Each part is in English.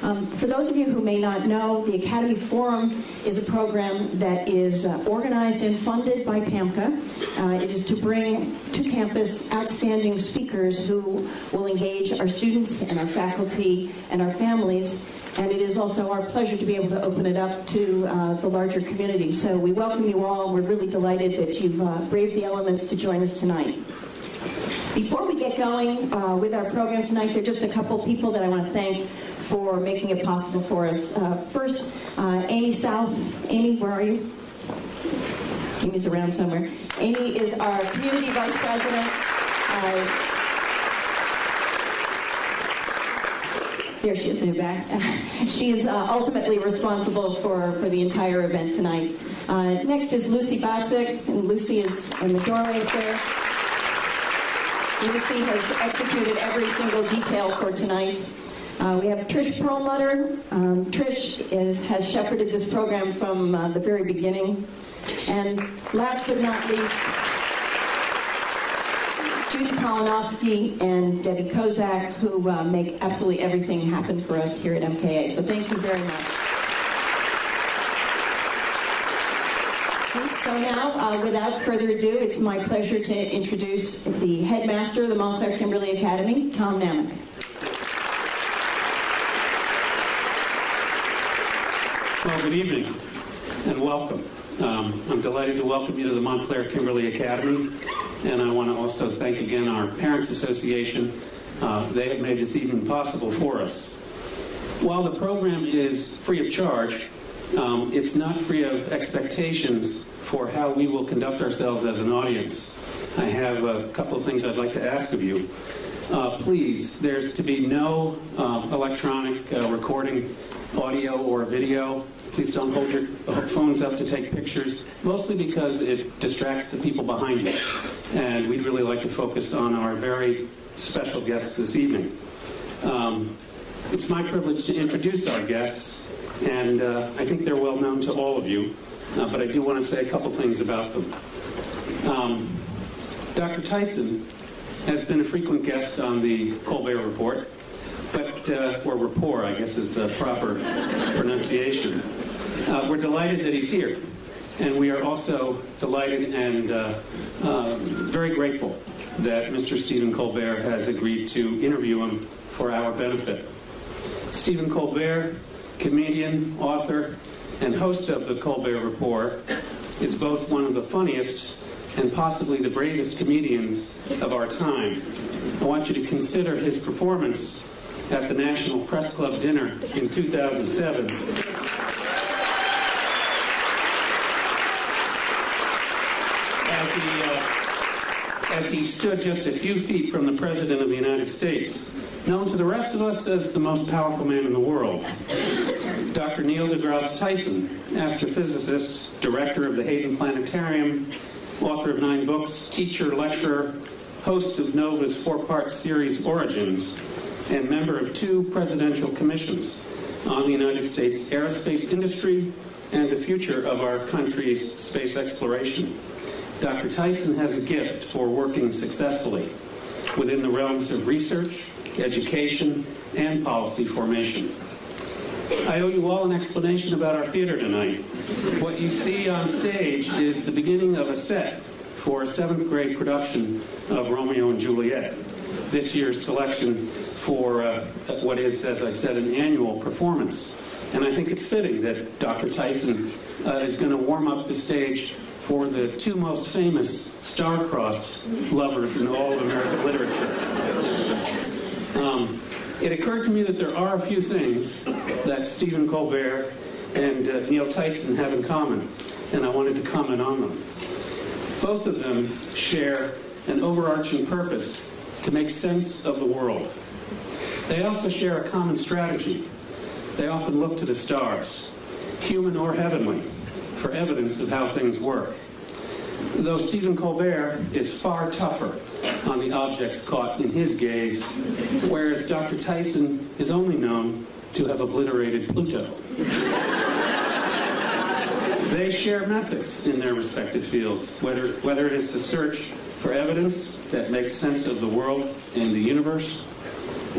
For those of you who may not know, the Academy Forum is a program that is organized and funded by PAMCA. It is to bring to campus outstanding speakers who will engage our students and our faculty and our families. And it is also our pleasure to be able to open it up to the larger community. So we welcome you all. We're really delighted that you've braved the elements to join us tonight. Before we get going with our program tonight, there are just a couple people that I want to thank for making it possible for us. First, Amy South. Amy, where are you? Amy's around somewhere. Amy is our Community Vice President. There she is in the back. She's ultimately responsible for the entire event tonight. Next is Lucy Batzik, and Lucy is in the doorway up there. Lucy has executed every single detail for tonight. We have Trish Perlmutter. Trish has shepherded this program from the very beginning. And last but not least, Judy Polinovsky and Debbie Kozak, who make absolutely everything happen for us here at MKA. So thank you very much. So now, without further ado, it's my pleasure to introduce the headmaster of the Montclair Kimberly Academy, Tom Namick. Well, good evening and welcome. I'm delighted to welcome you to the Montclair Kimberly Academy, and I want to also thank again our Parents Association. They have made this evening possible for us. While the program is free of charge, it's not free of expectations for how we will conduct ourselves as an audience. I have a couple of things I'd like to ask of you. Please, there's to be no electronic recording, audio or video. Please don't hold your phones up to take pictures, mostly because it distracts the people behind you. And we'd really like to focus on our very special guests this evening. It's my privilege to introduce our guests, and I think they're well known to all of you, but I do want to say a couple things about them. Dr. Tyson has been a frequent guest on the Colbert Report, or rapport, I guess is the proper pronunciation. We're delighted that he's here, and we are also delighted and very grateful that Mr. Stephen Colbert has agreed to interview him for our benefit. Stephen Colbert, comedian, author, and host of the Colbert Report, is both one of the funniest and possibly the bravest comedians of our time. I want you to consider his performance at the National Press Club dinner in 2007. As he stood just a few feet from the President of the United States, known to the rest of us as the most powerful man in the world. Dr. Neil deGrasse Tyson, astrophysicist, director of the Hayden Planetarium, author of 9 books, teacher, lecturer, host of NOVA's 4-part series Origins, and member of 2 presidential commissions on the United States aerospace industry and the future of our country's space exploration. Dr. Tyson has a gift for working successfully within the realms of research, education, and policy formation. I owe you all an explanation about our theater tonight. What you see on stage is the beginning of a set for a 7th grade production of Romeo and Juliet. This year's selection for what is, as I said, an annual performance. And I think it's fitting that Dr. Tyson is going to warm up the stage for the 2 most famous star-crossed lovers in all of American literature. It occurred to me that there are a few things that Stephen Colbert and Neil Tyson have in common, and I wanted to comment on them. Both of them share an overarching purpose to make sense of the world. They also share a common strategy. They often look to the stars, human or heavenly, for evidence of how things work. Though Stephen Colbert is far tougher on the objects caught in his gaze, whereas Dr. Tyson is only known to have obliterated Pluto. They share methods in their respective fields, whether it is the search for evidence that makes sense of the world and the universe,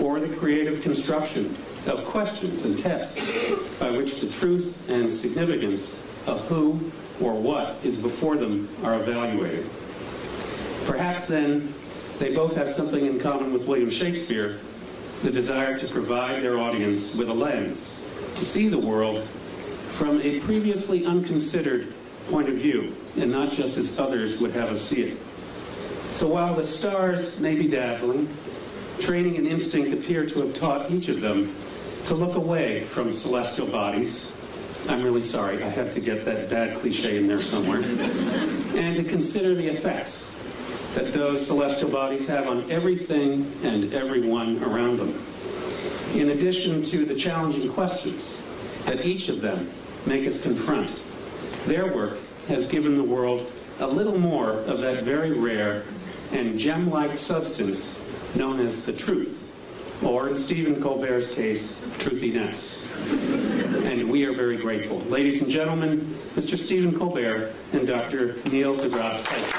or the creative construction of questions and tests by which the truth and significance of who or what is before them are evaluated. Perhaps then they both have something in common with William Shakespeare, the desire to provide their audience with a lens, to see the world from a previously unconsidered point of view, and not just as others would have us see it. So while the stars may be dazzling, training and instinct appear to have taught each of them to look away from celestial bodies. I'm really sorry, I have to get that bad cliche in there somewhere. And to consider the effects that those celestial bodies have on everything and everyone around them. In addition to the challenging questions that each of them make us confront, their work has given the world a little more of that very rare and gem-like substance known as the truth, or in Stephen Colbert's case, truthiness. And we are very grateful. Ladies and gentlemen, Mr. Stephen Colbert and Dr. Neil deGrasse Tyson.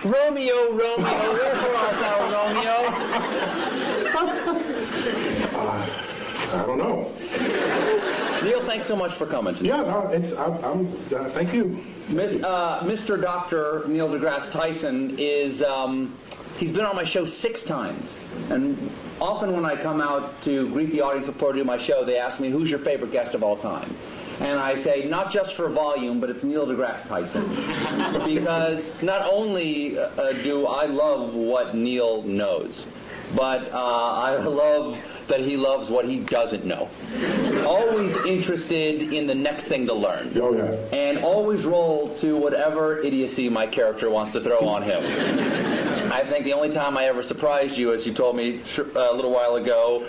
Romeo, Romeo, wherefore art thou, Romeo? I don't know. Neil, thanks so much for coming tonight. Yeah, no, thank you. Mr. Dr. Neil deGrasse Tyson is, he's been on my show 6 times. And often when I come out to greet the audience before I do my show, they ask me, who's your favorite guest of all time? And I say, not just for volume, but it's Neil deGrasse Tyson. Because not only do I love what Neil knows, but I love that he loves what he doesn't know. Always interested in the next thing to learn. Oh, yeah. And always roll to whatever idiocy my character wants to throw on him. I think the only time I ever surprised you, as you told me a little while ago,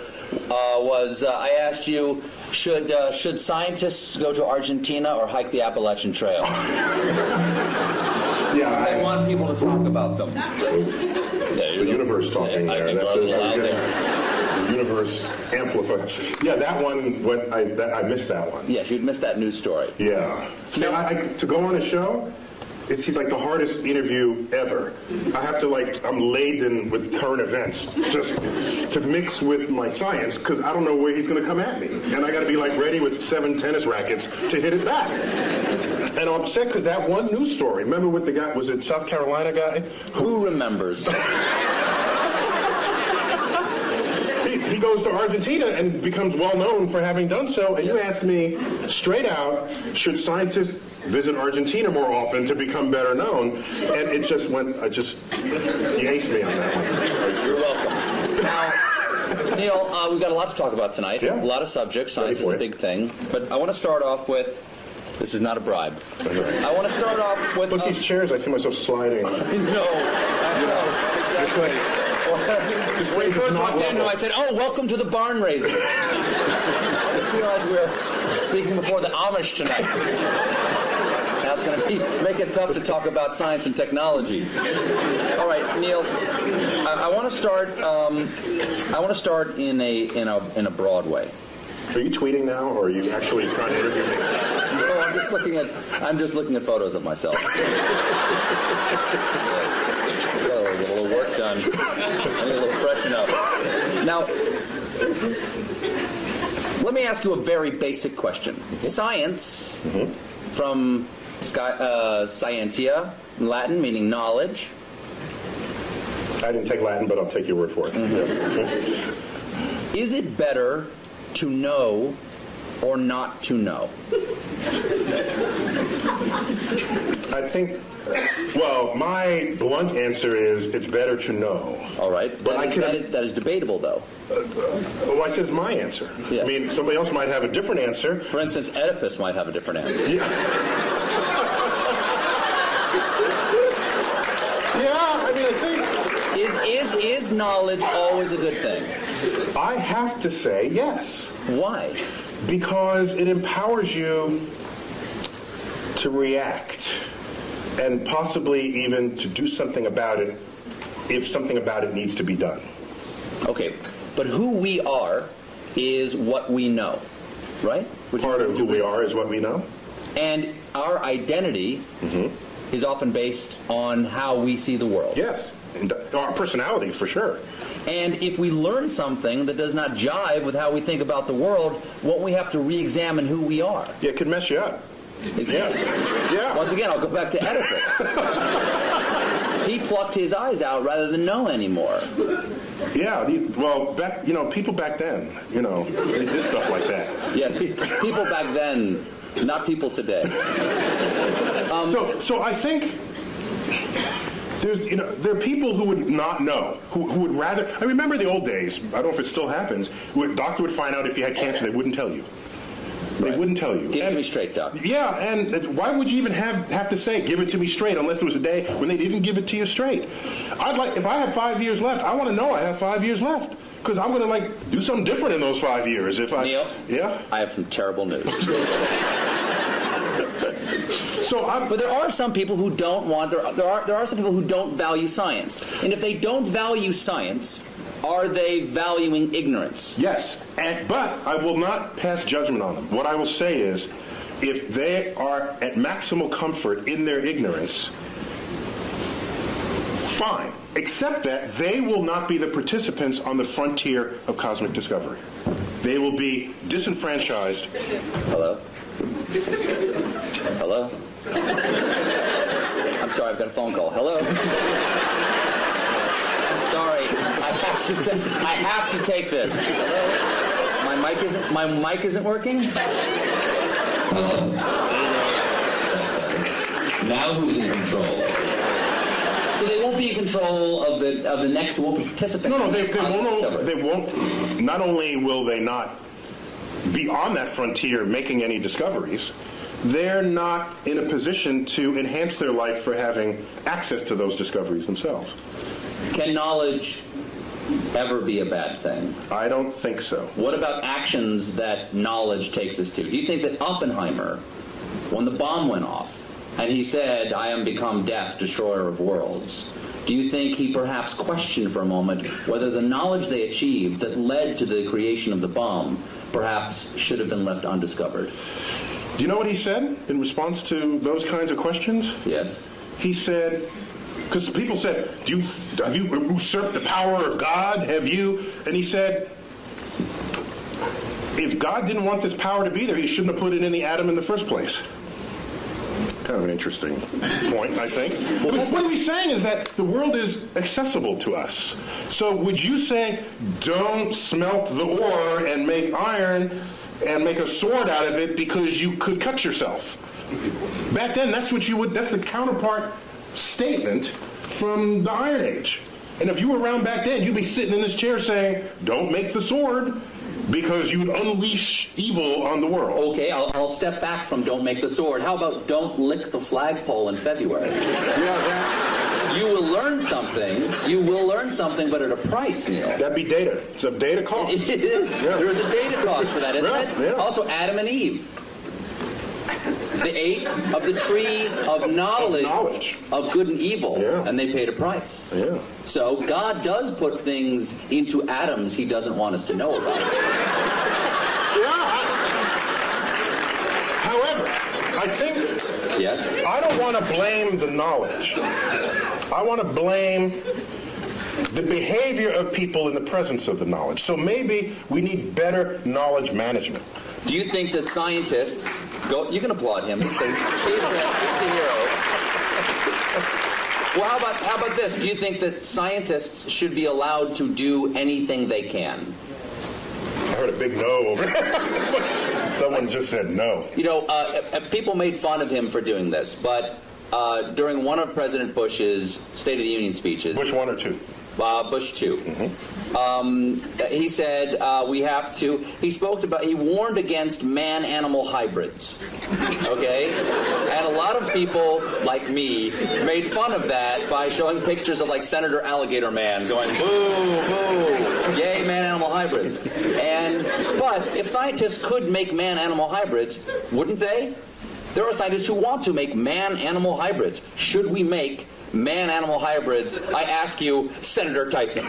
was I asked you, should scientists go to Argentina or hike the Appalachian Trail? Yeah, I want people to talk about them. It's the universe talking there. The universe amplifies. Yeah, that one, I missed that one. Yes, you'd missed that news story. Yeah. See, to go on a show, it's like the hardest interview ever. I have to I'm laden with current events just to mix with my science because I don't know where he's going to come at me. And I got to be ready with 7 tennis rackets to hit it back. And I'm upset because that one news story, remember with the guy, was it South Carolina guy? Who remembers? He goes to Argentina and becomes well known for having done so. And you asked me straight out, should scientists visit Argentina more often to become better known? And it just went, you aced me on that one. You're welcome. Now, Neil, we've got a lot to talk about tonight. Yeah. A lot of subjects. Science is a big thing. But I want to start off with, this is not a bribe. I want to start off with... Plus these chairs, I feel myself sliding. No. Exactly. When we first walked in, I said, "Oh, welcome to the barn raising." I realized we were speaking before the Amish tonight. Now it's going to make it tough to talk about science and technology. All right, Neil, I want to start. I want to start in a broad way. Are you tweeting now, or are you actually trying to interview me? No, I'm just looking at photos of myself. Get a little work done. I need a little freshen up. Now, let me ask you a very basic question. Mm-hmm. Science, from scientia, Latin, meaning knowledge. I didn't take Latin, but I'll take your word for it. Mm-hmm. Is it better to know or not to know? I think, well, my blunt answer is it's better to know. All right. But that is debatable, though. Well, I said it's my answer. Yeah. I mean, somebody else might have a different answer. For instance, Oedipus might have a different answer. Yeah. Yeah, I mean, I think... Is knowledge always a good thing? I have to say yes. Why? Because it empowers you to react and possibly even to do something about it if something about it needs to be done. Okay, but who we are is what we know, right? Part of who we are is what we know. And our identity is often based on how we see the world. Yes, and our personality for sure. And if we learn something that does not jive with how we think about the world, won't we have to re-examine who we are? Yeah, it could mess you up. Yeah. Once again, I'll go back to Oedipus. He plucked his eyes out rather than know anymore. Yeah, well, people back then, they did stuff like that. Yes, people back then, not people today. So I think there are people who would not know, who would rather. I remember the old days. I don't know if it still happens. A doctor would find out if you had cancer, they wouldn't tell you. They wouldn't tell you. Give it to me straight, Doc. Yeah, and why would you even have to say, give it to me straight, unless there was a day when they didn't give it to you straight? If I have 5 years left, I want to know I have 5 years left. Because I'm going to, do something different in those 5 years. Neil? Yeah? I have some terrible news. But there are some people who don't want, there are some people who don't value science. And if they don't value science, are they valuing ignorance? Yes, but I will not pass judgment on them. What I will say is, if they are at maximal comfort in their ignorance, fine. Except that they will not be the participants on the frontier of cosmic discovery. They will be disenfranchised. Hello? Hello? I'm sorry, I've got a phone call. Hello? Sorry, I have to take this. Hello? My mic isn't working? Hello? Now who's in control? So they won't be in control of the next participants. No, they won't. Not only will they not be on that frontier making any discoveries, they're not in a position to enhance their life for having access to those discoveries themselves. Can knowledge ever be a bad thing? I don't think so. What about actions that knowledge takes us to? Do you think that Oppenheimer, when the bomb went off, and he said, "I am become death, destroyer of worlds," do you think he perhaps questioned for a moment whether the knowledge they achieved that led to the creation of the bomb perhaps should have been left undiscovered? Do you know what he said in response to those kinds of questions? Yes. He said, because people said, have you usurped the power of God? Have you? And he said, if God didn't want this power to be there, he shouldn't have put it in the atom in the first place. Kind of an interesting point, I think. What he's saying is that the world is accessible to us. So would you say, don't smelt the ore and make iron and make a sword out of it because you could cut yourself? Back then, that's the counterpart statement from the Iron Age. And if you were around back then, you'd be sitting in this chair saying, don't make the sword, because you would unleash evil on the world. Okay, I'll step back from don't make the sword. How about don't lick the flagpole in February? Yeah, you will learn something. You will learn something, but at a price, Neil. That'd be data. It's a data cost. It is. Yeah. There is a data cost for that, isn't it? Yeah. Also, Adam and Eve. They ate of the tree of knowledge of good and evil, and they paid a price. Yeah. So God does put things into atoms he doesn't want us to know about. However, I think I don't want to blame the knowledge. I want to blame the behavior of people in the presence of the knowledge. So maybe we need better knowledge management. Do you think that scientists you can applaud him. He's the hero. Well, how about this? Do you think that scientists should be allowed to do anything they can? I heard a big no over there. Someone just said no. You know, people made fun of him for doing this, but during one of President Bush's State of the Union speeches... Bush 1 or 2? Bush 2. He said he warned against man-animal hybrids. Okay? And a lot of people, like me, made fun of that by showing pictures of, like, Senator Alligator Man going, boo, boo, yay, man-animal hybrids. But if scientists could make man-animal hybrids, wouldn't they? There are scientists who want to make man-animal hybrids. Should we make man-animal hybrids? I ask you, Senator Tyson.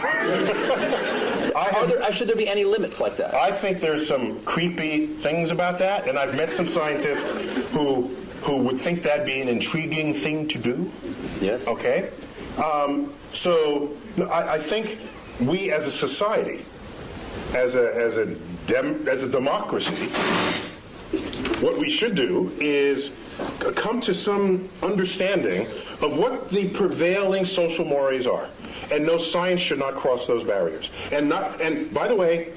Should there be any limits like that? I think there's some creepy things about that, and I've met some scientists who would think that'd be an intriguing thing to do. Yes. Okay? So I think we as a society, as a democracy, what we should do is come to some understanding of what the prevailing social mores are. And no, science should not cross those barriers. And by the way,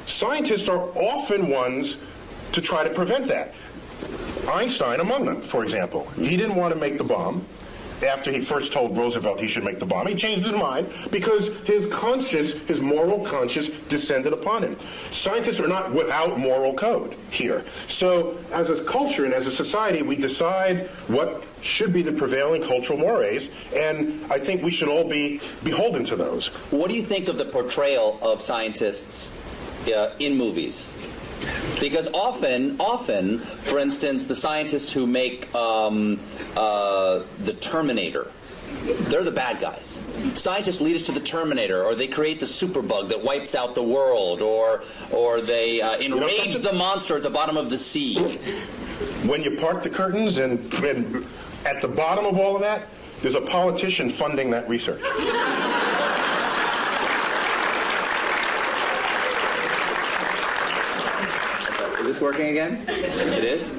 scientists are often ones to try to prevent that. Einstein among them, for example. He didn't want to make the bomb after he first told Roosevelt he should make the bomb. He changed his mind because his conscience, his moral conscience, descended upon him. Scientists are not without moral code here. So as a culture and as a society, we decide what should be the prevailing cultural mores, and I think we should all be beholden to those. What do you think of the portrayal of scientists in movies? Because often, for instance, the scientists who make the Terminator, they're the bad guys. Scientists lead us to the Terminator, or they create the superbug that wipes out the world, or they enrage the monster at the bottom of the sea. When you part the curtains and at the bottom of all of that, there's a politician funding that research. Is this working again? It is?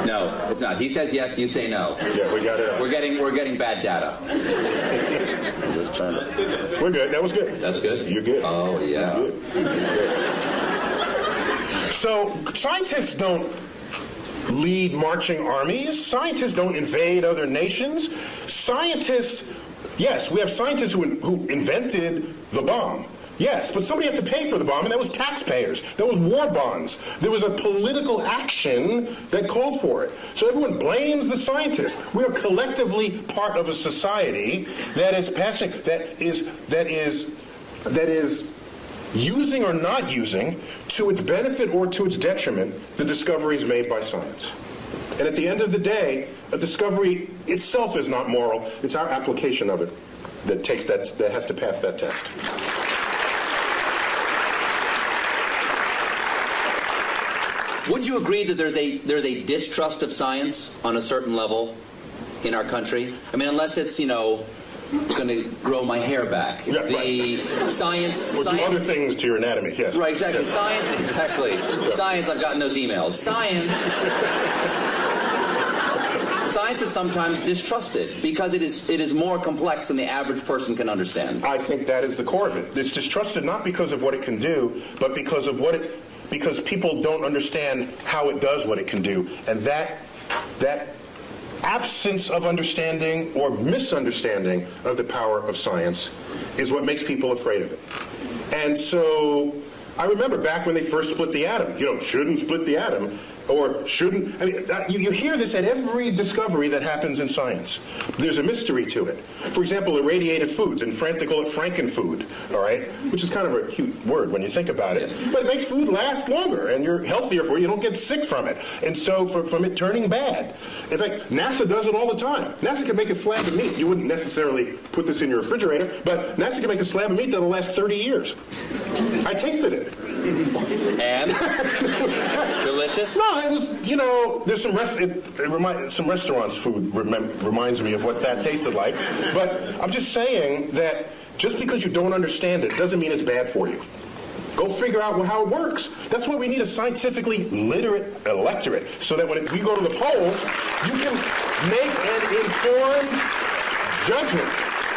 No, it's not. He says yes, you say no. Yeah, we got it. We're getting bad data. Just trying to... We're good. That was good. That's good? You're good. Oh, yeah. You're good. So scientists don't lead marching armies. Scientists don't invade other nations. Scientists, yes, we have scientists who invented the bomb. Yes, but somebody had to pay for the bomb, and that was taxpayers. That was war bonds. There was a political action that called for it. So everyone blames the scientists. We are collectively part of a society that is using or not using, to its benefit or to its detriment, the discoveries made by science. And at the end of the day, a discovery itself is not moral. It's our application of it that has to pass that test. Would you agree that there's a distrust of science on a certain level in our country? I mean, unless it's, going to grow my hair back. Yeah, the right. Science... Or do other things to your anatomy, yes. Right, exactly. Yes. Science, exactly. Yeah. Science, I've gotten those emails. Science is sometimes distrusted because it is more complex than the average person can understand. I think that is the core of it. It's distrusted not because of what it can do, but because people don't understand how it does what it can do. And that absence of understanding or misunderstanding of the power of science is what makes people afraid of it. And so I remember back when they first split the atom, shouldn't split the atom. Or shouldn't, I mean, you hear this at every discovery that happens in science. There's a mystery to it. For example, irradiated foods. In France, they call it Frankenfood, all right? Which is kind of a cute word when you think about it. But it makes food last longer, and you're healthier for it. You don't get sick from it. And so from it turning bad. In fact, NASA does it all the time. NASA can make a slab of meat. You wouldn't necessarily put this in your refrigerator, but NASA can make a slab of meat that'll last 30 years. I tasted it. And? Delicious? No, it was, there's some restaurants' food reminds me of what that tasted like. But I'm just saying that just because you don't understand it doesn't mean it's bad for you. Go figure out how it works. That's why we need a scientifically literate electorate, so that when we go to the polls, you can make an informed judgment.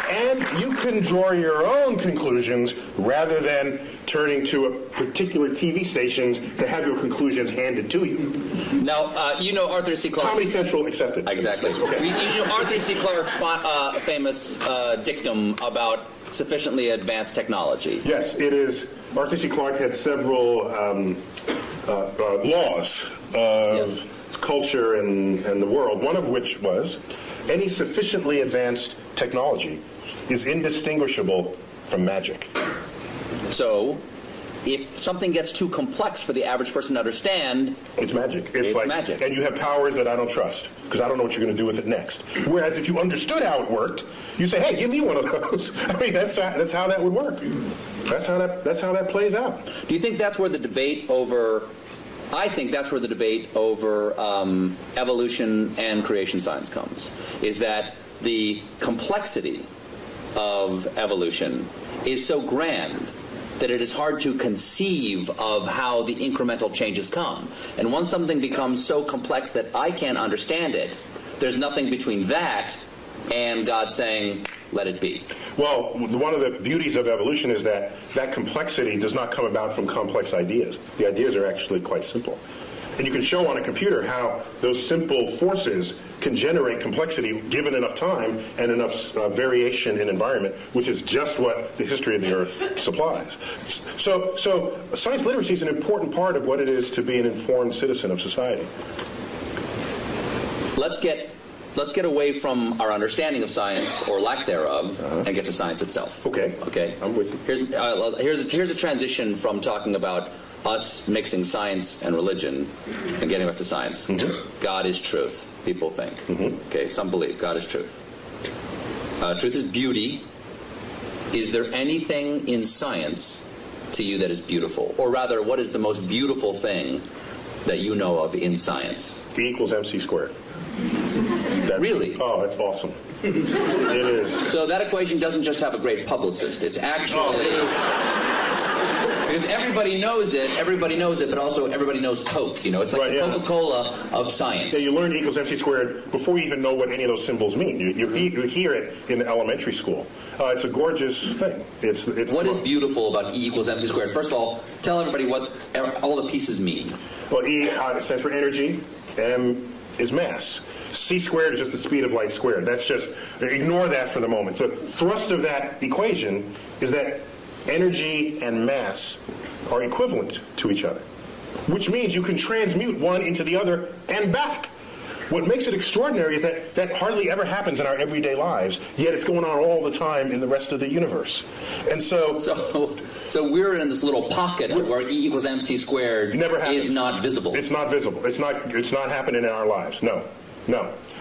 And you can draw your own conclusions rather than turning to a particular TV stations to have your conclusions handed to you. Now, Arthur C. Clarke. Comedy Central accepted. Exactly. Okay. Arthur C. Clarke's famous dictum about sufficiently advanced technology. Yes, it is. Arthur C. Clarke had several laws of culture and the world, one of which was any sufficiently advanced technology is indistinguishable from magic. So, if something gets too complex for the average person to understand, it's magic. It's like magic. And you have powers that I don't trust because I don't know what you're going to do with it next. Whereas if you understood how it worked, you say, "Hey, give me one of those." I mean, that's how that would work. That's how that plays out. Do you think that's where the debate over? I think that's where the debate over evolution and creation science comes. Is that the complexity of evolution is so grand that it is hard to conceive of how the incremental changes come. And once something becomes so complex that I can't understand it, there's nothing between that and God saying, let it be. Well, one of the beauties of evolution is that that complexity does not come about from complex ideas. The ideas are actually quite simple. And you can show on a computer how those simple forces can generate complexity given enough time and enough variation in environment, which is just what the history of the Earth supplies. So science literacy is an important part of what it is to be an informed citizen of society. Let's get away from our understanding of science, or lack thereof, and get to science itself. Okay. Okay. I'm with you. Here's a transition from talking about us mixing science and religion and getting back to science. Mm-hmm. God is truth, people think. Mm-hmm. Okay, some believe God is truth. Truth is beauty. Is there anything in science to you that is beautiful? Or rather, what is the most beautiful thing that you know of in science? E equals MC squared. Really? Oh, that's awesome. It is. So that equation doesn't just have a great publicist. It's actually... Because everybody knows it, but also everybody knows Coke. You know, it's like the Coca-Cola of science. Yeah, you learn E equals MC squared before you even know what any of those symbols mean. You hear it in elementary school. It's a gorgeous thing. What is beautiful about E equals MC squared? First of all, tell everybody what all the pieces mean. Well, E stands for energy. M is mass. C squared is just the speed of light squared. That's just, ignore that for the moment. The thrust of that equation is that energy and mass are equivalent to each other, which means you can transmute one into the other and back. What makes it extraordinary is that that hardly ever happens in our everyday lives, yet it's going on all the time in the rest of the universe. And so we're in this little pocket where E equals MC squared is not visible. It's not visible. It's not happening in our lives. No.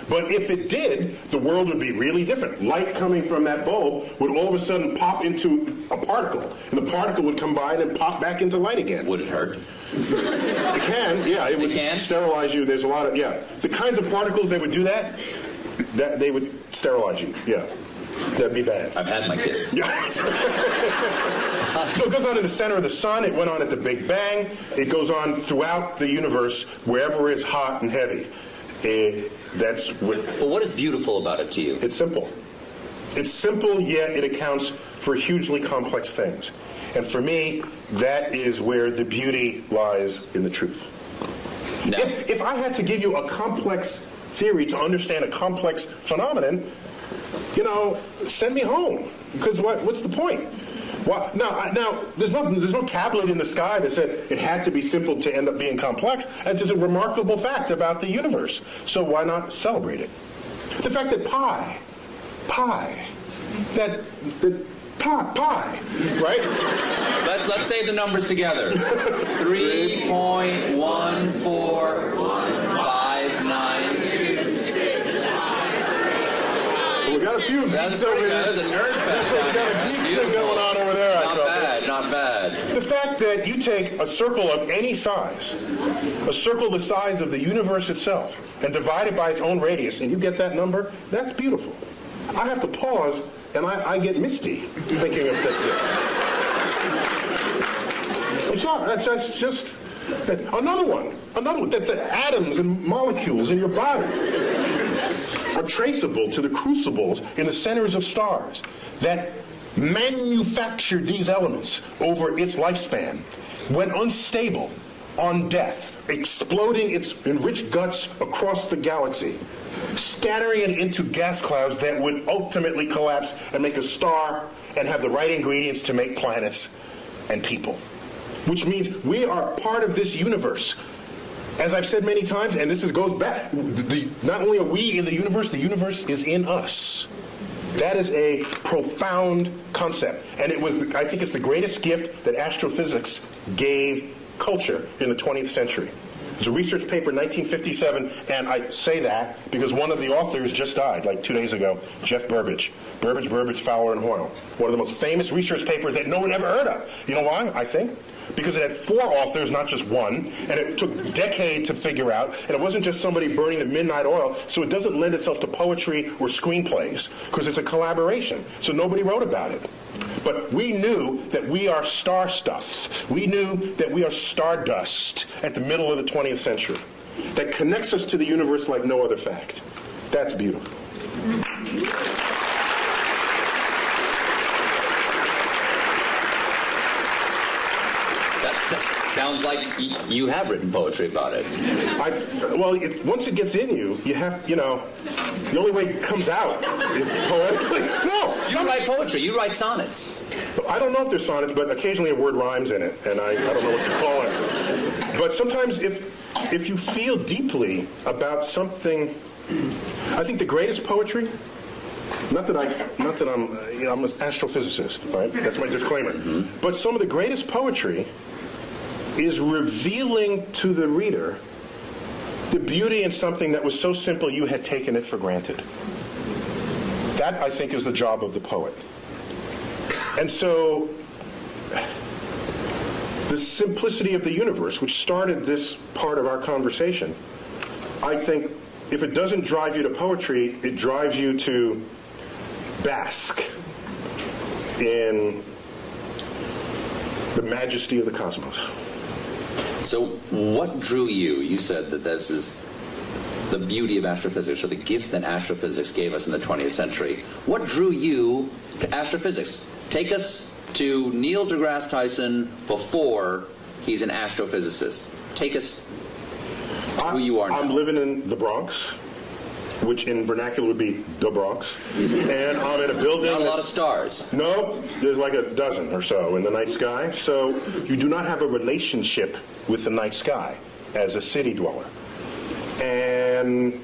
But if it did, the world would be really different. Light coming from that bulb would all of a sudden pop into a particle, and the particle would combine and pop back into light again. Would it hurt? It can, yeah. It would sterilize you. There's a lot of, the kinds of particles that would do that they would sterilize you, yeah. That'd be bad. I've had my kids. Yeah. So it goes on in the center of the sun. It went on at the Big Bang. It goes on throughout the universe, wherever it's hot and heavy. But what is beautiful about it to you? It's simple. It's simple, yet it accounts for hugely complex things. And for me, that is where the beauty lies in the truth. No. If I had to give you a complex theory to understand a complex phenomenon, send me home. Because what's the point? Well, now, there's no tablet in the sky that said it had to be simple to end up being complex. That's just a remarkable fact about the universe. So why not celebrate it? The fact that pi, right? Let's say the numbers together. 3.145926. We got a few geeks over there. That's a nerd fest. We got a geek thing going on over there. Not bad. The fact that you take a circle of any size, a circle the size of the universe itself, and divide it by its own radius, and you get that number, that's beautiful. I have to pause, and I get misty thinking of this. I'm sorry, that's just another one, that the atoms and molecules in your body are traceable to the crucibles in the centers of stars that manufactured these elements over its lifespan, when unstable, on death, exploding its enriched guts across the galaxy, scattering it into gas clouds that would ultimately collapse and make a star and have the right ingredients to make planets and people. Which means we are part of this universe. As I've said many times, and this goes back, not only are we in the universe is in us. That is a profound concept. And it was, I think it's the greatest gift that astrophysics gave culture in the 20th century. It's a research paper in 1957, and I say that because one of the authors just died, like 2 days ago, Jeff Burbidge. Burbidge, Fowler, and Hoyle. One of the most famous research papers that no one ever heard of. You know why, I think? Because it had 4 authors, not just one, and it took a decade to figure out, and it wasn't just somebody burning the midnight oil, so it doesn't lend itself to poetry or screenplays, because it's a collaboration, so nobody wrote about it. But we knew that we are star stuff. We knew that we are stardust at the middle of the 20th century. That connects us to the universe like no other fact. That's beautiful. Sounds like you have written poetry about it. Once it gets in you, you have, the only way it comes out is poetically. No! You write poetry. You write sonnets. I don't know if they're sonnets, but occasionally a word rhymes in it, and I don't know what to call it. But sometimes if you feel deeply about something, I think the greatest poetry, not that I'm an astrophysicist, right? That's my disclaimer. Mm-hmm. But some of the greatest poetry is revealing to the reader the beauty in something that was so simple you had taken it for granted. That, I think, is the job of the poet. And so, the simplicity of the universe, which started this part of our conversation, I think if it doesn't drive you to poetry, it drives you to bask in the majesty of the cosmos. So what drew you? You said that this is the beauty of astrophysics, or the gift that astrophysics gave us in the 20th century. What drew you to astrophysics? Take us to Neil deGrasse Tyson before he's an astrophysicist. Take us to who you are now. I'm living in the Bronx, which in vernacular would be the Bronx. And I'm in a building. Not a lot of stars. No, there's like a dozen or so in the night sky. So you do not have a relationship with the night sky as a city dweller. And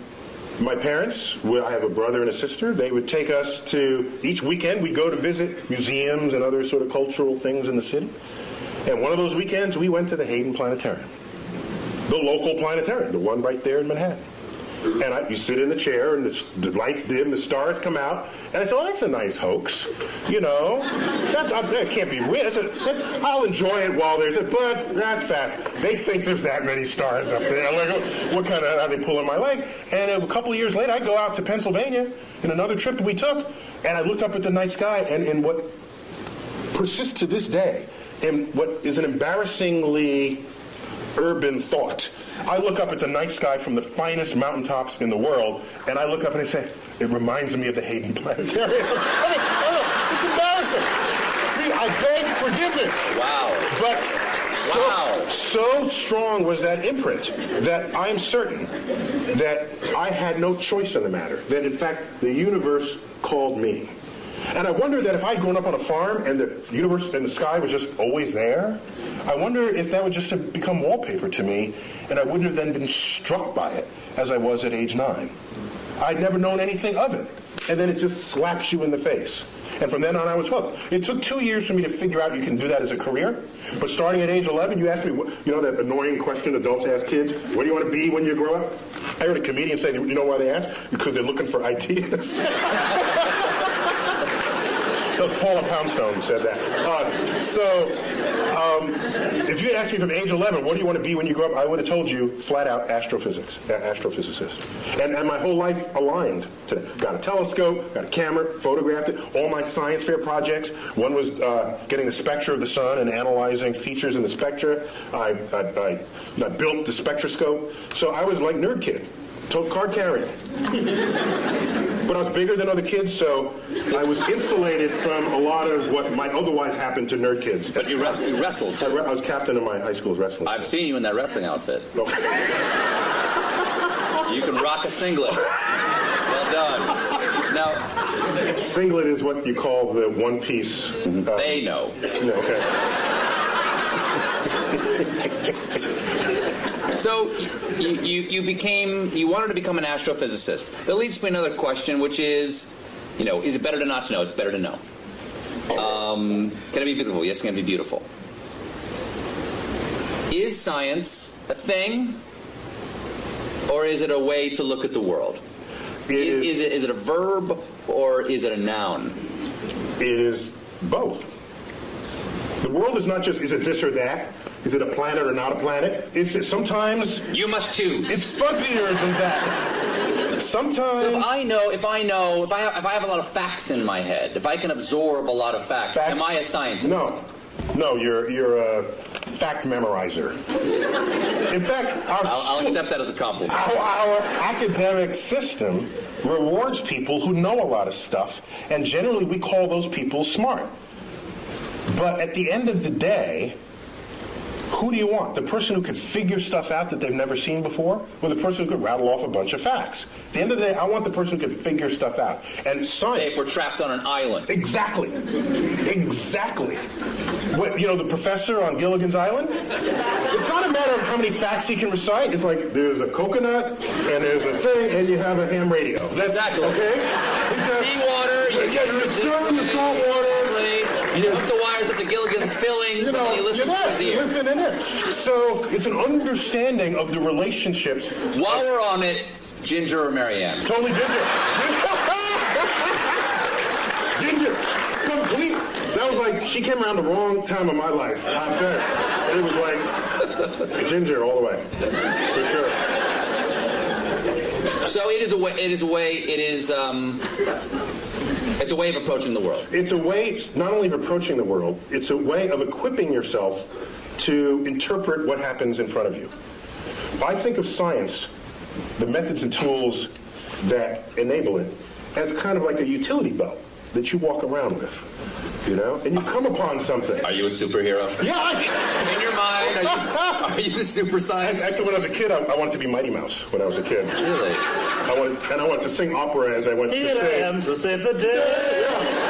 my parents, I have a brother and a sister, they would take us to, each weekend we'd go to visit museums and other sort of cultural things in the city. And one of those weekends we went to the Hayden Planetarium. The local planetarium, the one right there in Manhattan. And you sit in the chair, and the lights dim, the stars come out, and I said, "Oh, that's a nice hoax, that can't be real. I'll enjoy it while there's it, but that's fast. They think there's that many stars up there. Like, what kind of, are they pulling my leg?" And a couple of years later, I go out to Pennsylvania in another trip that we took, and I looked up at the night sky, and in what persists to this day, in what is an embarrassingly urban thought, I look up at the night sky from the finest mountaintops in the world, and I look up and I say, "It reminds me of the Hayden Planetarium." It's embarrassing. See, I beg forgiveness. Wow. But so strong was that imprint that I'm certain that I had no choice in the matter, that in fact the universe called me. And I wonder that if I'd grown up on a farm and the universe and the sky was just always there, I wonder if that would just have become wallpaper to me, and I wouldn't have then been struck by it as I was at age 9. I'd never known anything of it. And then it just slaps you in the face. And from then on, I was hooked. It took 2 years for me to figure out you can do that as a career. But starting at age 11, you asked me, that annoying question adults ask kids, what do you want to be when you grow up? I heard a comedian say, you know why they ask? Because they're looking for ideas. That was Paula Poundstone who said that. If you had asked me from age 11, what do you want to be when you grow up, I would have told you flat out astrophysicist. And my whole life aligned to that. Got a telescope, got a camera, photographed it. All my science fair projects. One was getting the spectra of the sun and analyzing features in the spectra. I built the spectroscope. So I was like nerd kid. Card carrying. But I was bigger than other kids, so I was insulated from a lot of what might otherwise happen to nerd kids. But you wrestled, too. I was captain of my high school's wrestling. I've seen you in that wrestling outfit. Oh. You can rock a singlet. Well done. Now, singlet is what you call the one-piece... they know. Okay. So you wanted to become an astrophysicist. That leads to another question, which is, Is it better to not to know? It's better to know. Can it be beautiful? Yes, can it be beautiful? Is science a thing, or is it a way to look at the world? Is it a verb, or is it a noun? It is both. The world is not just, is it this or that? Is it a planet or not a planet? It's sometimes... You must choose. It's fuzzier than that. Sometimes... So if I have a lot of facts in my head, if I can absorb a lot of facts, am I a scientist? No, you're a fact memorizer. In fact, I'll accept that as a compliment. Our academic system rewards people who know a lot of stuff, and generally we call those people smart. But at the end of the day, who do you want? The person who could figure stuff out that they've never seen before, or the person who could rattle off a bunch of facts? At the end of the day, I want the person who could figure stuff out. And science... Say if we're trapped on an island. Exactly. What, the professor on Gilligan's Island? It's not a matter of how many facts he can recite. It's like, there's a coconut, and there's a thing, and you have a ham radio. That's exactly. Okay? Seawater, you stir the salt water. You hook the wires up to Gilligan's fillings, and then you listen to his ear. Listen in it. So it's an understanding of the relationships. While we're on it, Ginger or Marianne? Totally Ginger. Ginger. Complete. That was like, she came around the wrong time of my life. I'm telling you. It was like Ginger all the way. For sure. So it's a way of approaching the world. It's a way not only of approaching the world, it's a way of equipping yourself to interpret what happens in front of you. I think of science, the methods and tools that enable it, as kind of like a utility belt that you walk around with, and you come upon something. Are you a superhero? Yeah. In your mind, are you a super science? Actually, when I was a kid, I wanted to be Mighty Mouse when I was a kid. Really? I wanted to sing opera as I went to sing. Here I am to save the day. Yeah.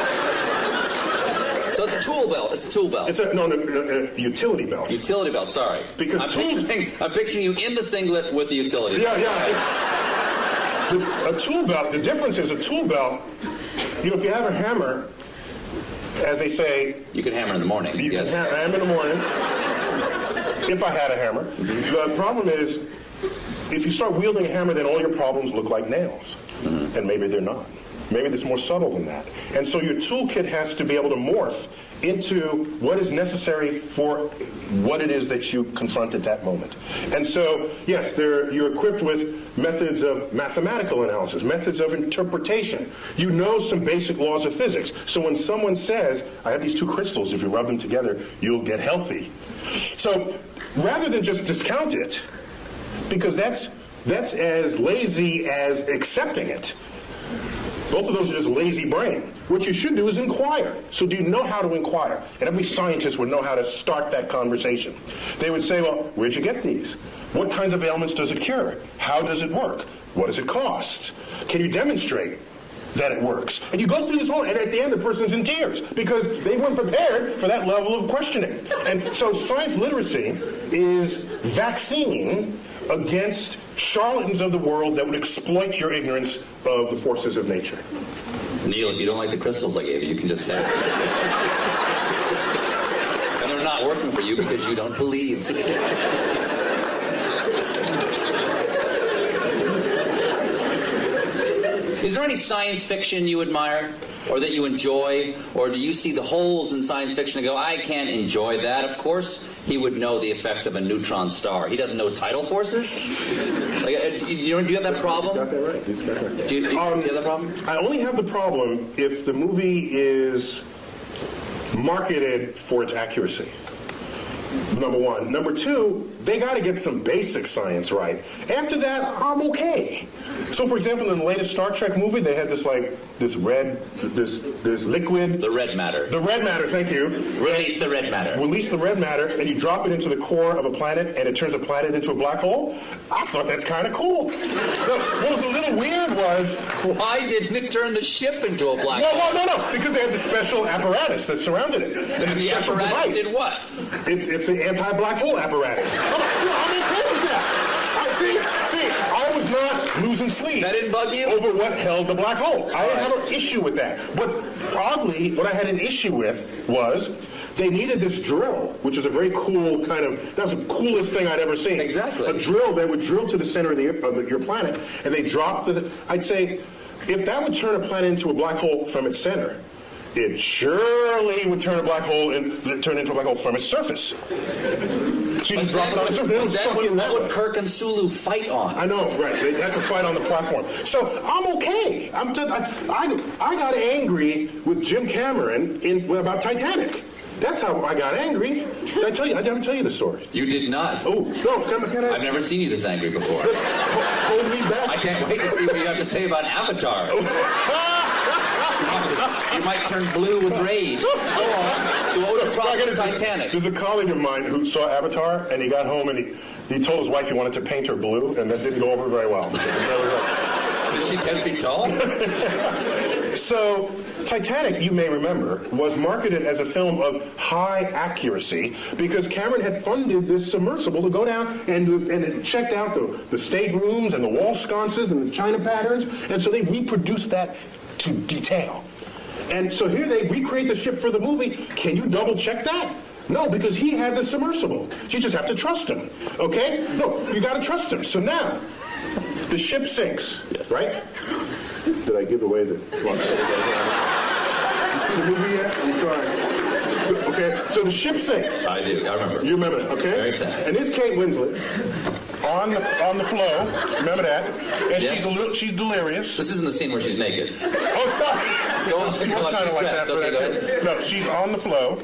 So it's a tool belt. It's a tool belt. It's a utility belt. Utility belt. Sorry. Because I'm picturing you in the singlet with the utility belt. Yeah. It's a tool belt. The difference is a tool belt. If you have a hammer, as they say, you can hammer in the morning. You yes. can hammer in the morning. If I had a hammer, the problem is, if you start wielding a hammer, then all your problems look like nails, and maybe they're not. Maybe it's more subtle than that. And so your toolkit has to be able to morph into what is necessary for what it is that you confront at that moment. And so, yes, you're equipped with methods of mathematical analysis, methods of interpretation. You know some basic laws of physics. So when someone says, I have these two crystals, if you rub them together, you'll get healthy. So rather than just discount it, because that's as lazy as accepting it. Both of those are just lazy brain. What you should do is inquire. So do you know how to inquire? And every scientist would know how to start that conversation. They would say, well, where'd you get these? What kinds of ailments does it cure? How does it work? What does it cost? Can you demonstrate that it works? And you go through this whole, and at the end the person's in tears because they weren't prepared for that level of questioning. And so science literacy is vaccine against charlatans of the world that would exploit your ignorance of the forces of nature. Neil, if you don't like the crystals I gave you, you can just say it. And they're not working for you because you don't believe. Is there any science fiction you admire or that you enjoy? Or do you see the holes in science fiction and go, I can't enjoy that? Of course he would know the effects of a neutron star. He doesn't know tidal forces? Do you have that problem? Got that right. Do you have that problem? I only have the problem if the movie is marketed for its accuracy. Number one. Number two, they got to get some basic science right. After that, I'm okay. So, for example, in the latest Star Trek movie, they had this liquid. The red matter. The red matter, thank you. Release the red matter. Release the red matter, and you drop it into the core of a planet, and it turns a planet into a black hole. I thought that's kind of cool. What was a little weird was... Why didn't it turn the ship into a black hole? No, because they had the special apparatus that surrounded it. And the apparatus did what? It's the anti-black hole apparatus. I'm okay with that. I was not losing sleep. That didn't bug you? Over what held the black hole. I didn't have an issue with that. But oddly, what I had an issue with was they needed this drill, which is a very cool kind of, that was the coolest thing I'd ever seen. Exactly. A drill that would drill to the center of your planet, and they dropped I'd say, if that would turn a planet into a black hole from its center, it surely would turn a black hole turn into a black hole from its surface. So you just drop it on the surface. What would Kirk and Sulu fight on? I know, right? They had to fight on the platform. So I'm okay. I got angry with Jim Cameron about Titanic. That's how I got angry. Did I tell you? I didn't tell you the story. You did not. Oh, no. Can I? I've never seen you this angry before. Hold me back. I can't wait to see what you have to say about Avatar. You might turn blue with rage. Go on. So what was your problem with Titanic? There's a colleague of mine who saw Avatar, and he got home and he told his wife he wanted to paint her blue, and that didn't go over very well. Is she 10 feet tall? So, Titanic, you may remember, was marketed as a film of high accuracy because Cameron had funded this submersible to go down and it checked out the staterooms and the wall sconces and the china patterns, and so they reproduced that to detail. And so here they recreate the ship for the movie. Can you double check that? No, because he had the submersible. You just have to trust him, okay? No, you got to trust him. So now, the ship sinks, right? Did I give away the... Well, you see the movie yet? I'm sorry. Okay, so the ship sinks. I do, I remember. You remember that, okay? Very sad. And it's Kate Winslet on the flow. Remember that? And Yes. she's delirious. This isn't the scene where she's naked. Oh, sorry. Go on, It was kind of she's like dressed. that, but Okay, go that's ahead. it. No, she's on the flow,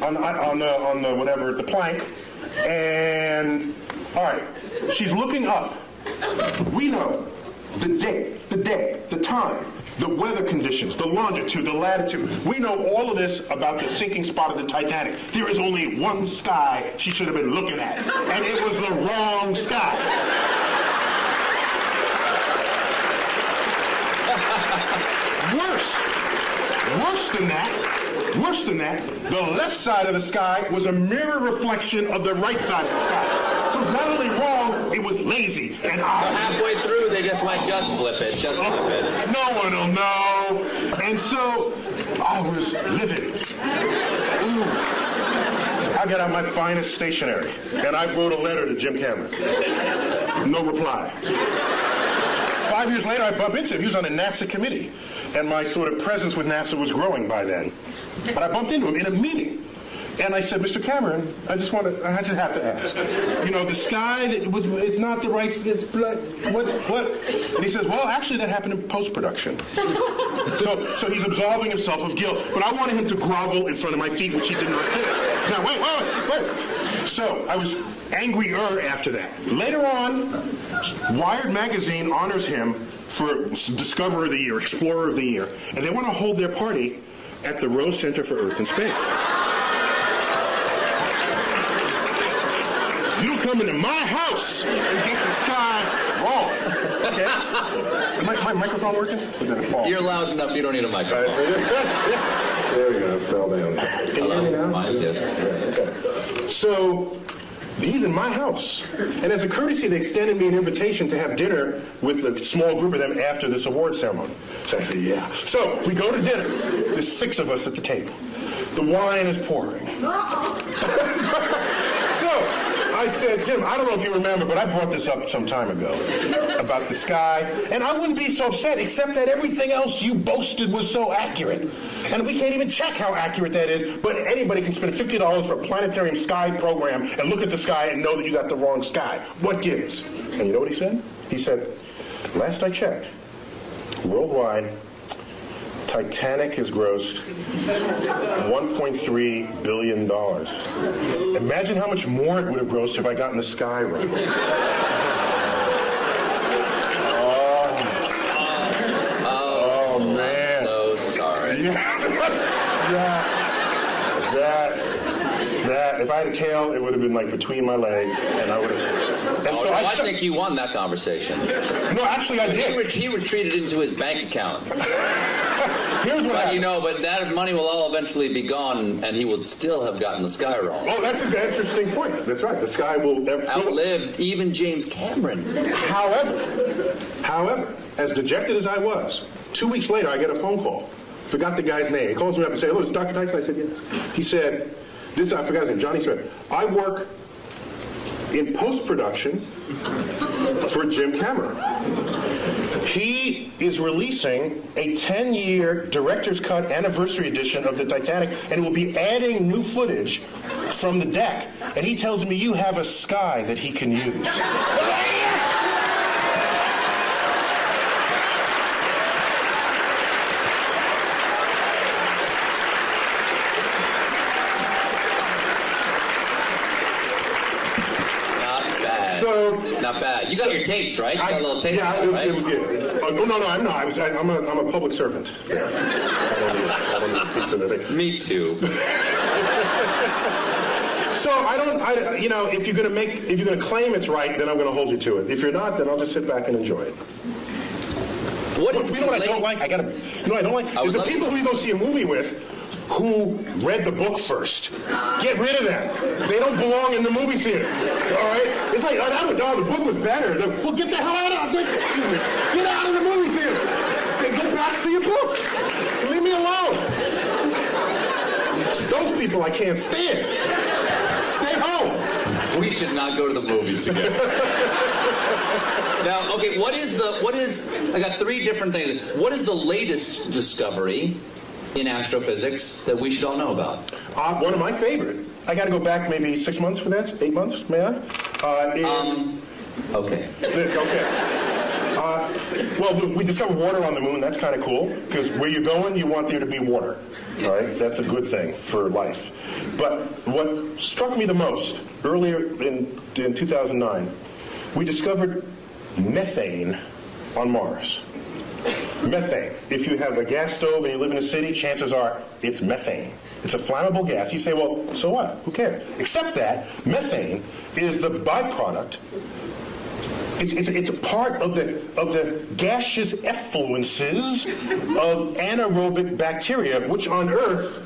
on the whatever, the plank, and all right, she's looking up. We know the date, the time, the weather conditions, the longitude, the latitude. We know all of this about the sinking spot of the Titanic. There is only one sky she should have been looking at, and it was the wrong sky. Worse than that, the left side of the sky was a mirror reflection of the right side of the sky. So it's not only wrong, it was lazy and So odd. halfway through, they just went, just flip it, just flip it. No one will know. And so I was livid. Ooh. I got out my finest stationery, and I wrote a letter to Jim Cameron. No reply. 5 years later, I bump into him. He was on the NASA committee, and my sort of presence with NASA was growing by then. But I bumped into him in a meeting, and I said, Mr. Cameron, I just have to ask. You know, the sky is not the right. What? And he says, well, actually, that happened in post-production. So he's absolving himself of guilt, but I wanted him to grovel in front of my feet, which he did not do. Now, wait. So I was angrier after that. Later on, Wired magazine honors him for Discoverer of the Year, Explorer of the Year, and they want to hold their party at the Rose Center for Earth and Space. You don't come into my house and get the sky wrong. Okay? My microphone working? Or did it fall? You're loud enough, you don't need a microphone. There we go, it fell down. Can you hear me now? Mine, yes. Okay. So, he's in my house. And as a courtesy, they extended me an invitation to have dinner with a small group of them after this award ceremony. So I said, yeah. So we go to dinner. There's 6 of us at the table. The wine is pouring. So I said, Jim, I don't know if you remember, but I brought this up some time ago about the sky. And I wouldn't be so upset, except that everything else you boasted was so accurate. And we can't even check how accurate that is, but anybody can spend $50 for a planetarium sky program and look at the sky and know that you got the wrong sky. What gives? And you know what he said? He said, last I checked, worldwide, Titanic has grossed $1.3 billion. Imagine how much more it would have grossed if I got in the sky right. Oh man. I'm so sorry. That, if I had a tail, it would have been like between my legs, and I would have. And so I think you won that conversation. No, actually I did. He retreated into his bank account. Here's what happened. But that money will all eventually be gone, and he would still have gotten the sky wrong. Oh, that's an interesting point. That's right. The sky will outlive even James Cameron. However, as dejected as I was, 2 weeks later I get a phone call. Forgot the guy's name. He calls me up and says, "Hello, it's Dr. Tyson." I said, "Yes." He said, I forgot his name, Johnny Smith. "I work in post-production for Jim Cameron. He is releasing a 10-year director's cut anniversary edition of the Titanic, and will be adding new footage from the deck. And he tells me you have a sky that he can use." Not bad. You got your taste, right? You got a little taste. Yeah, right? it was good. No, I'm not. I'm a public servant. I don't need a piece of the thing. Me too. So if you're going to claim it's right, then I'm going to hold you to it. If you're not, then I'll just sit back and enjoy it. What is what I don't like? I don't like is the people who you go see a movie with who read the book first. Get rid of them. They don't belong in the movie theater. All right? It's like, the book was better. Well, get the hell out of it. Get out of the movie theater. Then go back to your book. Leave me alone. Those people I can't stand. Stay home. We should not go to the movies together. Now, okay, I got three different things. What is the latest discovery in astrophysics that we should all know about? One of my favorite. I got to go back maybe 6 months for that. 8 months, may I? Okay. Well, we discovered water on the moon. That's kind of cool, because where you're going, you want there to be water. All right? That's a good thing for life. But what struck me the most, earlier in 2009, we discovered methane on Mars. Methane. If you have a gas stove and you live in a city, chances are it's methane. It's a flammable gas. You say, well, so what? Who cares? Except that methane is the byproduct. It's a part of the gaseous effluences of anaerobic bacteria, which on Earth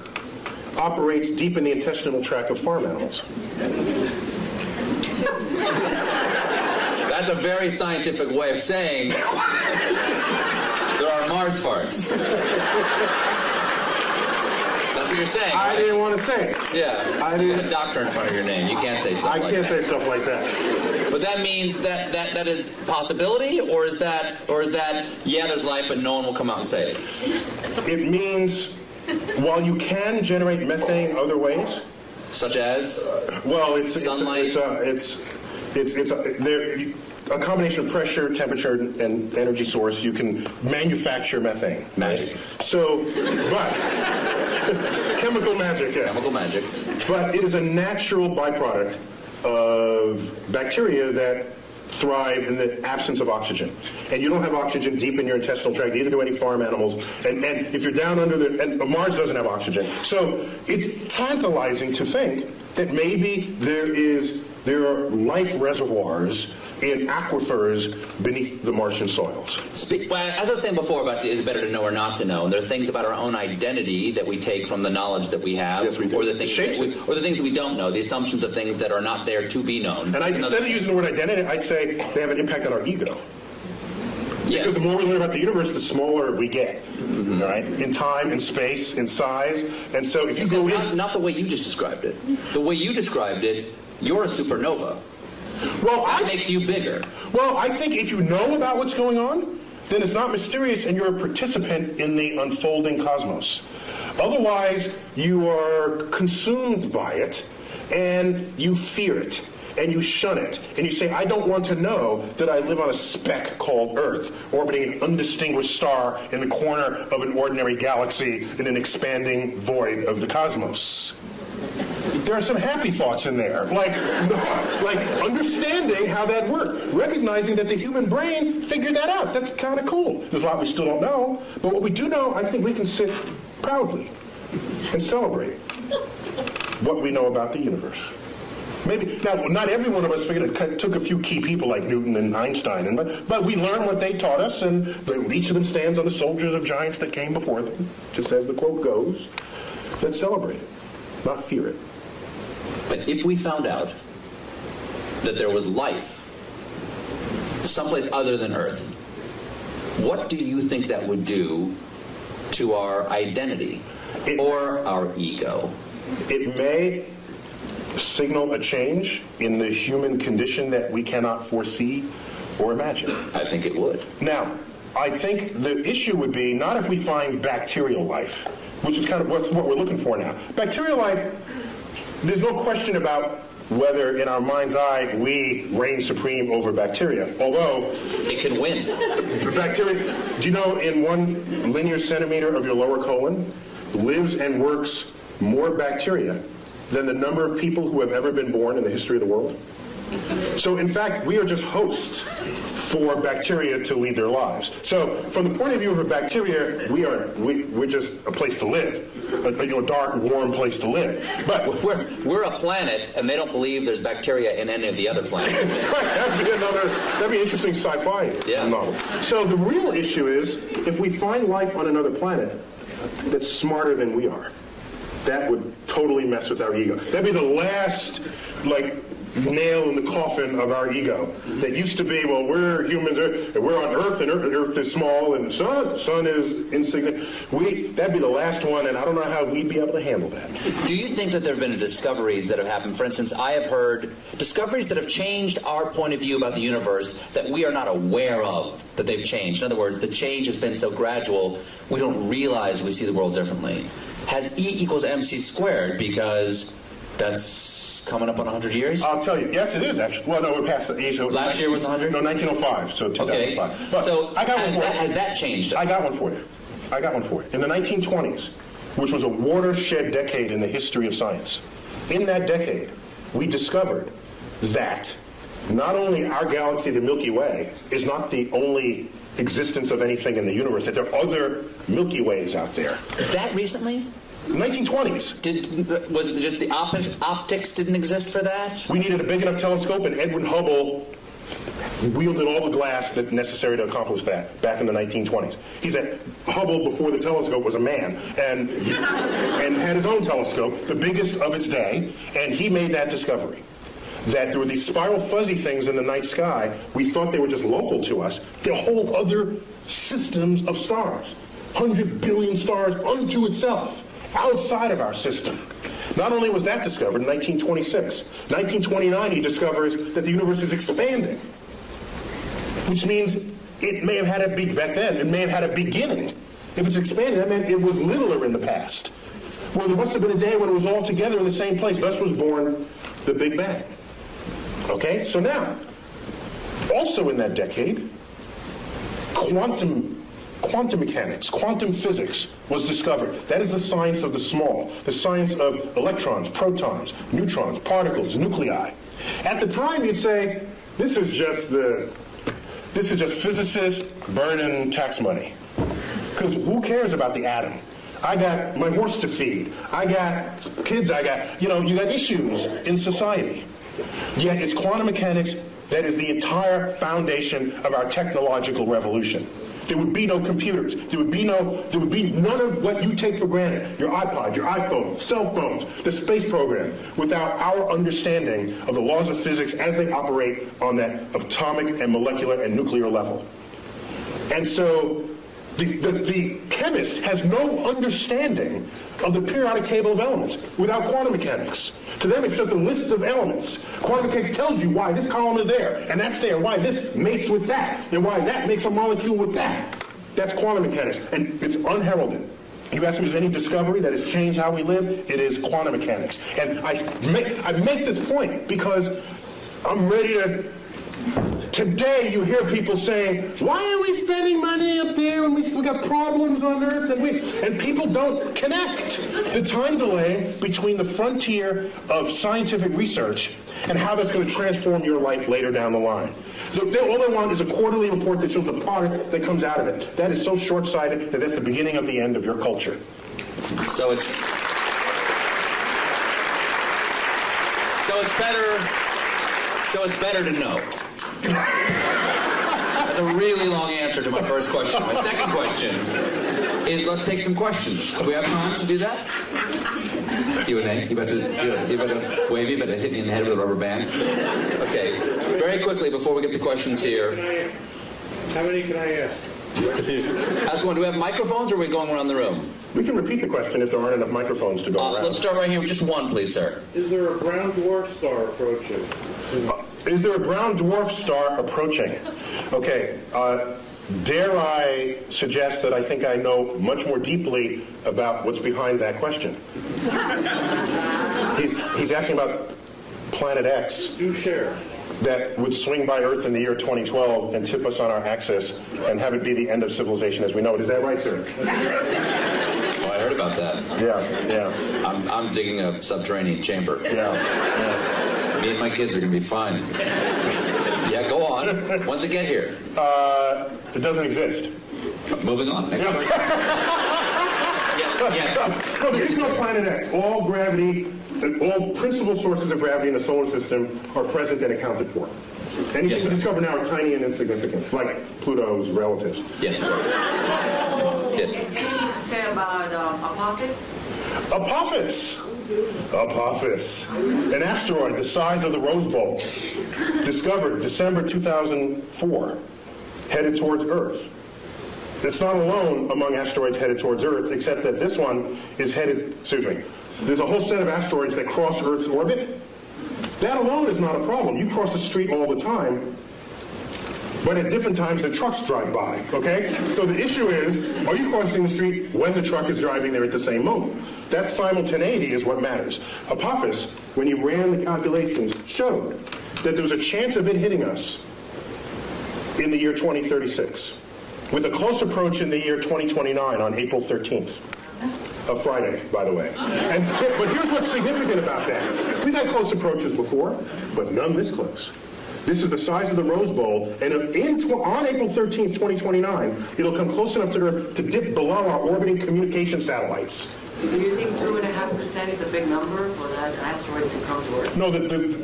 operates deep in the intestinal tract of farm animals. That's a very scientific way of saying there are Mars farts. That's what you're saying, right? I didn't want to say it. Yeah. You got a doctor in front of your name. You can't say stuff like that. I can't say stuff like that. But that means that is possibility, or is that yeah, there's life, but no one will come out and say it? It means while you can generate methane other ways, such as sunlight. It's a combination of pressure, temperature, and energy source. You can manufacture methane. Magic. Right? So, but chemical magic. Yeah. Chemical magic. But it is a natural byproduct of bacteria that thrive in the absence of oxygen. And you don't have oxygen deep in your intestinal tract, neither do any farm animals. And if you're down under and Mars doesn't have oxygen. So it's tantalizing to think that maybe there are life reservoirs in aquifers beneath the Martian soils. Well, as I was saying before about is it better to know or not to know, and there are things about our own identity that we take from the knowledge that we have, yes, we do. or the things that we don't know, the assumptions of things that are not there to be known. And instead of using the word identity, I'd say they have an impact on our ego. Yes. Because the more we learn about the universe, the smaller we get, right? In time, in space, in size. And so if you go in... Not the way you just described it. The way you described it, you're a supernova. Well, that makes you bigger. Well, I think if you know about what's going on, then it's not mysterious and you're a participant in the unfolding cosmos. Otherwise, you are consumed by it and you fear it and you shun it. And you say, I don't want to know that I live on a speck called Earth, orbiting an undistinguished star in the corner of an ordinary galaxy in an expanding void of the cosmos. There are some happy thoughts in there, like understanding how that worked, recognizing that the human brain figured that out. That's kind of cool. There's a lot we still don't know, but what we do know, I think we can sit proudly and celebrate what we know about the universe. Maybe now, not every one of us figured it took a few key people like Newton and Einstein, but we learned what they taught us, and each of them stands on the shoulders of giants that came before them, just as the quote goes. Let's celebrate it, not fear it. But if we found out that there was life someplace other than Earth, what do you think that would do to our identity or our ego? It may signal a change in the human condition that we cannot foresee or imagine. I think it would. Now, I think the issue would be not if we find bacterial life, which is kind of what we're looking for now. Bacterial life, there's no question about whether in our mind's eye we reign supreme over bacteria, although it can win. The bacteria, do you know in 1 linear centimeter of your lower colon lives and works more bacteria than the number of people who have ever been born in the history of the world? So in fact, we are just hosts for bacteria to lead their lives. So from the point of view of a bacteria, we're just a place to live, a dark, warm place to live. But we're a planet, and they don't believe there's bacteria in any of the other planets. that'd be an interesting sci-fi novel. So the real issue is, if we find life on another planet that's smarter than we are, that would totally mess with our ego. That'd be the last, nail in the coffin of our ego. That used to be, well, we're humans, we're on Earth, and Earth is small, and Sun is insignificant. That'd be the last one, and I don't know how we'd be able to handle that. Do you think that there have been discoveries that have happened? For instance, I have heard discoveries that have changed our point of view about the universe that we are not aware of, that they've changed. In other words, the change has been so gradual, we don't realize we see the world differently. Has E equals mc squared, because that's coming up on 100 years? I'll tell you. Yes, it is, actually. Well, no, we're past the age. Last year was 100? No, 1905, so 2005. Okay. But so I got one for you. Has that changed us? I got one for you. In the 1920s, which was a watershed decade in the history of science, in that decade, we discovered that not only our galaxy, the Milky Way, is not the only existence of anything in the universe, that there are other Milky Ways out there. That recently? 1920s. Was it just the optics didn't exist for that? We needed a big enough telescope, and Edwin Hubble wielded all the glass that's necessary to accomplish that back in the 1920s. He said Hubble, before the telescope, was a man and had his own telescope, the biggest of its day, and he made that discovery. That there were these spiral fuzzy things in the night sky. We thought they were just local to us. There are whole other systems of stars. 100 billion stars unto itself, outside of our system. Not only was that discovered in 1926, 1929 he discovers that the universe is expanding. Which means it may have had a back then, it may have had a beginning. If it's expanding, that meant it was littler in the past. Well, there must have been a day when it was all together in the same place. Thus was born the Big Bang. Okay, so now, also in that decade, quantum mechanics, quantum physics was discovered. That is the science of the small, the science of electrons, protons, neutrons, particles, nuclei. At the time, you'd say, this is just physicists burning tax money. Because who cares about the atom? I got my horse to feed. I got kids. You got issues in society. Yet it's quantum mechanics that is the entire foundation of our technological revolution. There would be no computers. There would be none of what you take for granted, your iPod, your iPhone, cell phones, the space program, without our understanding of the laws of physics as they operate on that atomic and molecular and nuclear level. And so the chemist has no understanding of the periodic table of elements without quantum mechanics. To them, it's just a list of elements. Quantum mechanics tells you why this column is there, and that's there, why this mates with that, and why that makes a molecule with that. That's quantum mechanics, and it's unheralded. You ask me, is there any discovery that has changed how we live? It is quantum mechanics. And I make this point because I'm ready to... Today you hear people saying, why are we spending money up there when we got problems on Earth? And people don't connect the time delay between the frontier of scientific research and how that's going to transform your life later down the line. So all they want is a quarterly report that shows the product that comes out of it. That is so short-sighted that that's the beginning of the end of your culture. So it's... So it's better to know. That's a really long answer to my first question. My second question is, let's take some questions. Do we have time to do that? Q&A. You better wave. You better hit me in the head with a rubber band. Okay. Very quickly before we get to questions here. How many can I ask? Ask one. Do we have microphones, or are we going around the room? We can repeat the question if there aren't enough microphones to go around. Let's start right here. Just one, please, sir. Is there a brown dwarf star approaching? Is there a brown dwarf star approaching? Okay. Dare I suggest that I think I know much more deeply about what's behind that question? He's asking about Planet X. Do share. That would swing by Earth in the year 2012 and tip us on our axis and have it be the end of civilization as we know it. Is that right, sir? Oh, I heard about that. Yeah. I'm digging a subterranean chamber. Yeah. Me and my kids are going to be fine. Yeah, go on. Once I get here. It doesn't exist. Moving on. Next question. Yes. No, there is no Planet X. All gravity, all principal sources of gravity in the solar system are present and accounted for. Anything we discover now are tiny and insignificant, like Pluto's relatives. Yes. Anything to say about Apophis? Apophis. An asteroid the size of the Rose Bowl. Discovered December 2004. Headed towards Earth. It's not alone among asteroids headed towards Earth, except that this one is headed, there's a whole set of asteroids that cross Earth's orbit. That alone is not a problem. You cross the street all the time, but at different times the trucks drive by, okay? So the issue is, are you crossing the street when the truck is driving there at the same moment? That simultaneity is what matters. Apophis, when you ran the calculations, showed that there was a chance of it hitting us in the year 2036, with a close approach in the year 2029 on April 13th. A Friday, by the way. But here's what's significant about that. We've had close approaches before, but none this close. This is the size of the Rose Bowl, and on April 13th, 2029, it'll come close enough to Earth to dip below our orbiting communication satellites. Do you think 2.5% is a big number for that asteroid to come to Earth? No,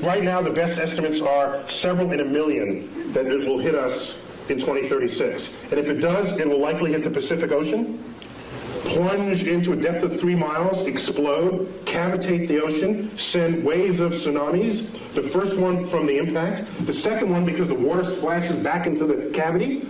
right now the best estimates are several in a million that it will hit us in 2036. And if it does, it will likely hit the Pacific Ocean, plunge into a depth of 3 miles, explode, cavitate the ocean, send waves of tsunamis. The first one from the impact. The second one, because the water splashes back into the cavity,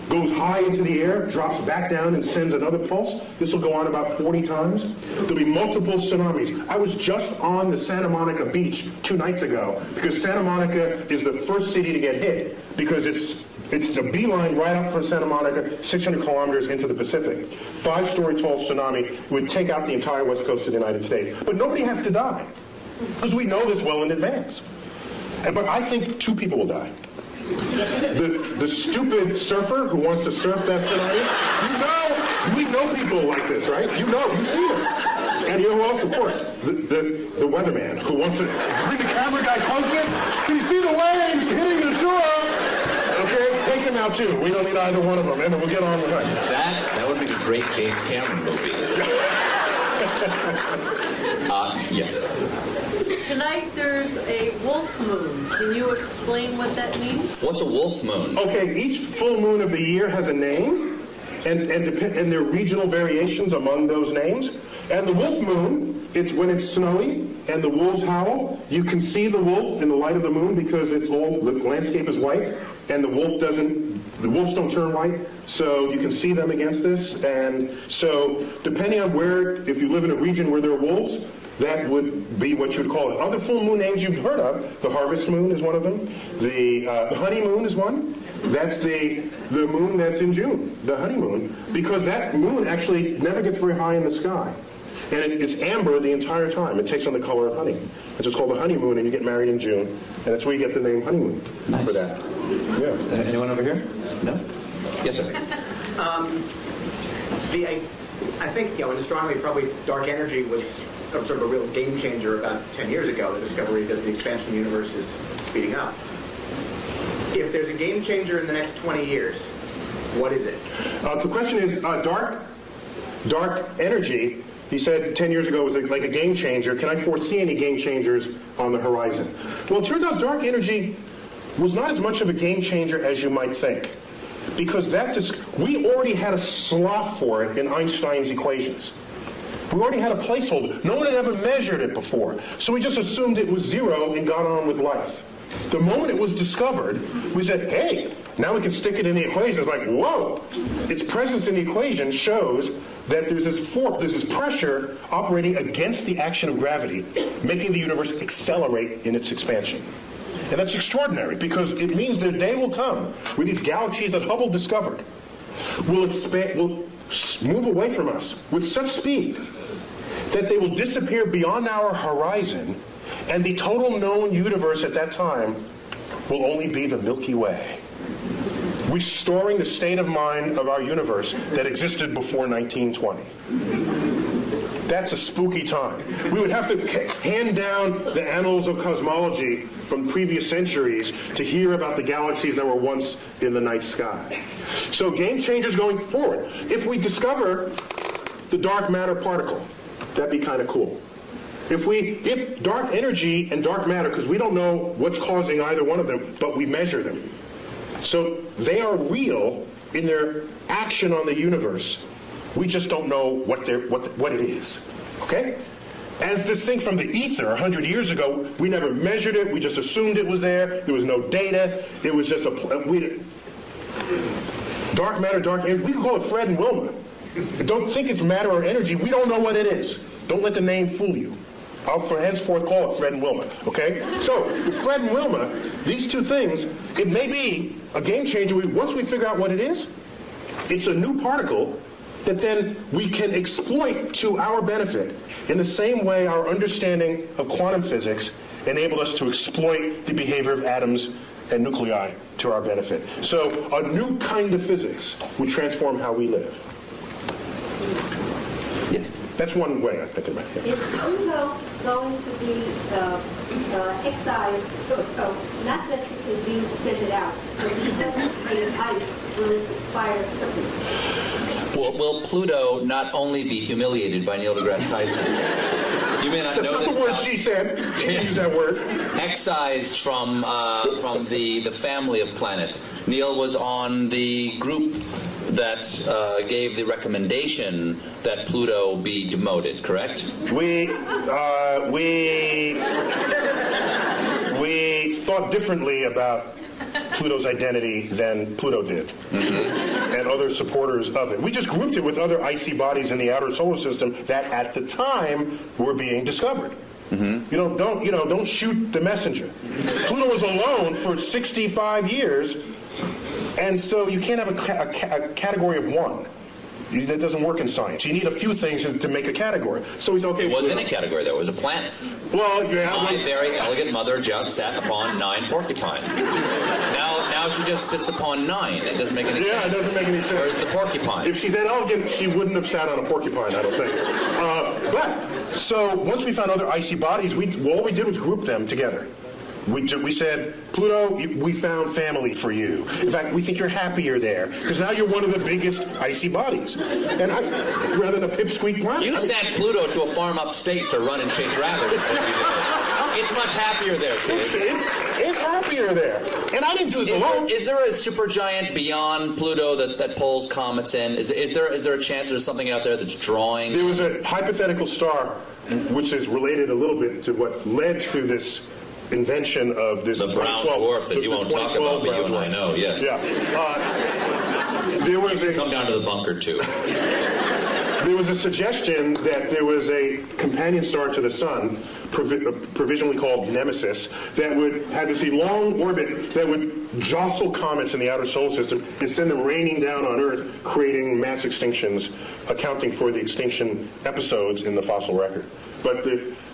goes high into the air, drops back down, and sends another pulse. This will go on about 40 times. There'll be multiple tsunamis. I was just on the Santa Monica beach 2 nights ago, because Santa Monica is the first city to get hit, because it's the beeline right up from Santa Monica, 600 kilometers into the Pacific. 5-story tall tsunami would take out the entire west coast of the United States. But nobody has to die, because we know this well in advance. But I think 2 people will die. The stupid surfer who wants to surf that tsunami, we know people like this, right? You see them. And you know who else? Of course, the weatherman who wants to bring the camera guy closer. Can you see the waves hitting the shore? Okay, take him out too. We don't need either one of them, and then we'll get on with it. That would be a great James Cameron movie. Yes. Tonight there's a wolf moon. Can you explain what that means? What's a wolf moon? Okay, each full moon of the year has a name, and there are regional variations among those names. And the wolf moon, it's when it's snowy and the wolves howl. You can see the wolf in the light of the moon because the landscape is white, and the wolves don't turn white, so you can see them against this. And so depending on if you live in a region where there are wolves, that would be what you would call it. Other full moon names you've heard of, the harvest moon is one of them. The honeymoon is one. That's the moon that's in June, the honeymoon, because that moon actually never gets very high in the sky. And it's amber the entire time. It takes on the color of honey. It's just called the honeymoon, and you get married in June. And that's where you get the name honeymoon for that. Yeah. Anyone over here? No? Yes, sir. I think, in astronomy, probably dark energy was sort of a real game changer about 10 years ago, the discovery that the expansion of the universe is speeding up. If there's a game changer in the next 20 years, what is it? The question is, dark energy He said 10 years ago it was like a game changer. Can I foresee any game changers on the horizon? Well, it turns out dark energy was not as much of a game changer as you might think, because we already had a slot for it in Einstein's equations. We already had a placeholder. No one had ever measured it before, so we just assumed it was zero and got on with life. The moment it was discovered, we said, hey, now we can stick it in the equation. It's like, whoa! Its presence in the equation shows that there's this force, there's this pressure operating against the action of gravity, making the universe accelerate in its expansion. And that's extraordinary, because it means that a day will come where these galaxies that Hubble discovered will move away from us with such speed that they will disappear beyond our horizon, and the total known universe at that time will only be the Milky Way, restoring the state of mind of our universe that existed before 1920. That's a spooky time. We would have to hand down the annals of cosmology from previous centuries to hear about the galaxies that were once in the night sky. So game changers going forward. If we discover the dark matter particle, that'd be kind of cool. If dark energy and dark matter, because we don't know what's causing either one of them, but we measure them. So they are real in their action on the universe. We just don't know what it is. Okay? As distinct from the ether 100 years ago, we never measured it. We just assumed it was there. There was no data. It was just dark matter, dark energy. We can call it Fred and Wilma. Don't think it's matter or energy. We don't know what it is. Don't let the name fool you. I'll henceforth call it Fred and Wilma. Okay? So, with Fred and Wilma, these two things, it may be a game changer. Once we figure out what it is, it's a new particle that then we can exploit to our benefit in the same way our understanding of quantum physics enabled us to exploit the behavior of atoms and nuclei to our benefit. So a new kind of physics would transform how we live. Yes, that's one way I think about it. Is Pluto going to be excised, so not just because we send it out, but because it's made of ice, will it expire? Will Pluto not only be humiliated by Neil deGrasse Tyson? You may not know this. That's not the word she said. She used that word. Excised from the family of planets. Neil was on the group that gave the recommendation that Pluto be demoted, correct? We thought differently about Pluto's identity than Pluto did, and other supporters of it. We just grouped it with other icy bodies in the outer solar system that, at the time, were being discovered. Don't shoot the messenger. Pluto was alone for 65 years, and so you can't have a category of one. That doesn't work in science. You need a few things to make a category. So we said, okay. It wasn't a category, though. It was a planet. Well, yeah. My very elegant mother just sat upon 9 porcupine. Now she just sits upon 9. It doesn't make any sense. Yeah, it doesn't make any sense. Where's the porcupine? If she's that elegant, she wouldn't have sat on a porcupine, I don't think. So once we found other icy bodies, all we did was group them together. We said, Pluto, we found family for you. In fact, we think you're happier there, because now you're one of the biggest icy bodies. And rather than a pipsqueak planet. You sent Pluto to a farm upstate to run and chase rabbits. It's much happier there, kids. It's happier there. And I didn't do this alone. Is there a supergiant beyond Pluto that pulls comets in? Is there a chance there's something out there that's drawing? There was a hypothetical star, which is related a little bit to what led to this invention of this the brown dwarf that you won't talk about, but you and I know. Yes. Yeah. There was come down to the bunker too. There was a suggestion that there was a companion star to the Sun, provisionally called Nemesis, that had this long orbit that would jostle comets in the outer solar system and send them raining down on Earth, creating mass extinctions, accounting for the extinction episodes in the fossil record. But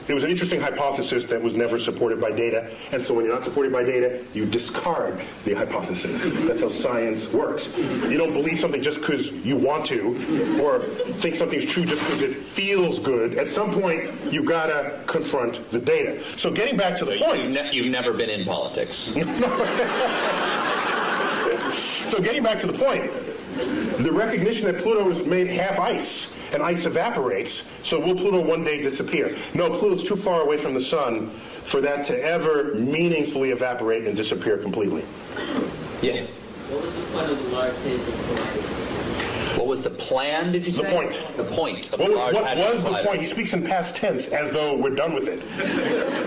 it was an interesting hypothesis that was never supported by data, and so when you're not supported by data, you discard the hypothesis. That's how science works. You don't believe something just because you want to, or think something's true just because it feels good. At some point, you've got to confront the data. So getting back to the point... You've never been in politics. So getting back to the point, the recognition that Pluto was made half ice and ice evaporates, so will Pluto one day disappear? No, Pluto's too far away from the sun for that to ever meaningfully evaporate and disappear completely. Yes? What was the point of the Large Hadron Collider? What was the plan, did you say? The point. The point of What the Large Hadron was the Collider. point? He speaks in past tense as though we're done with it.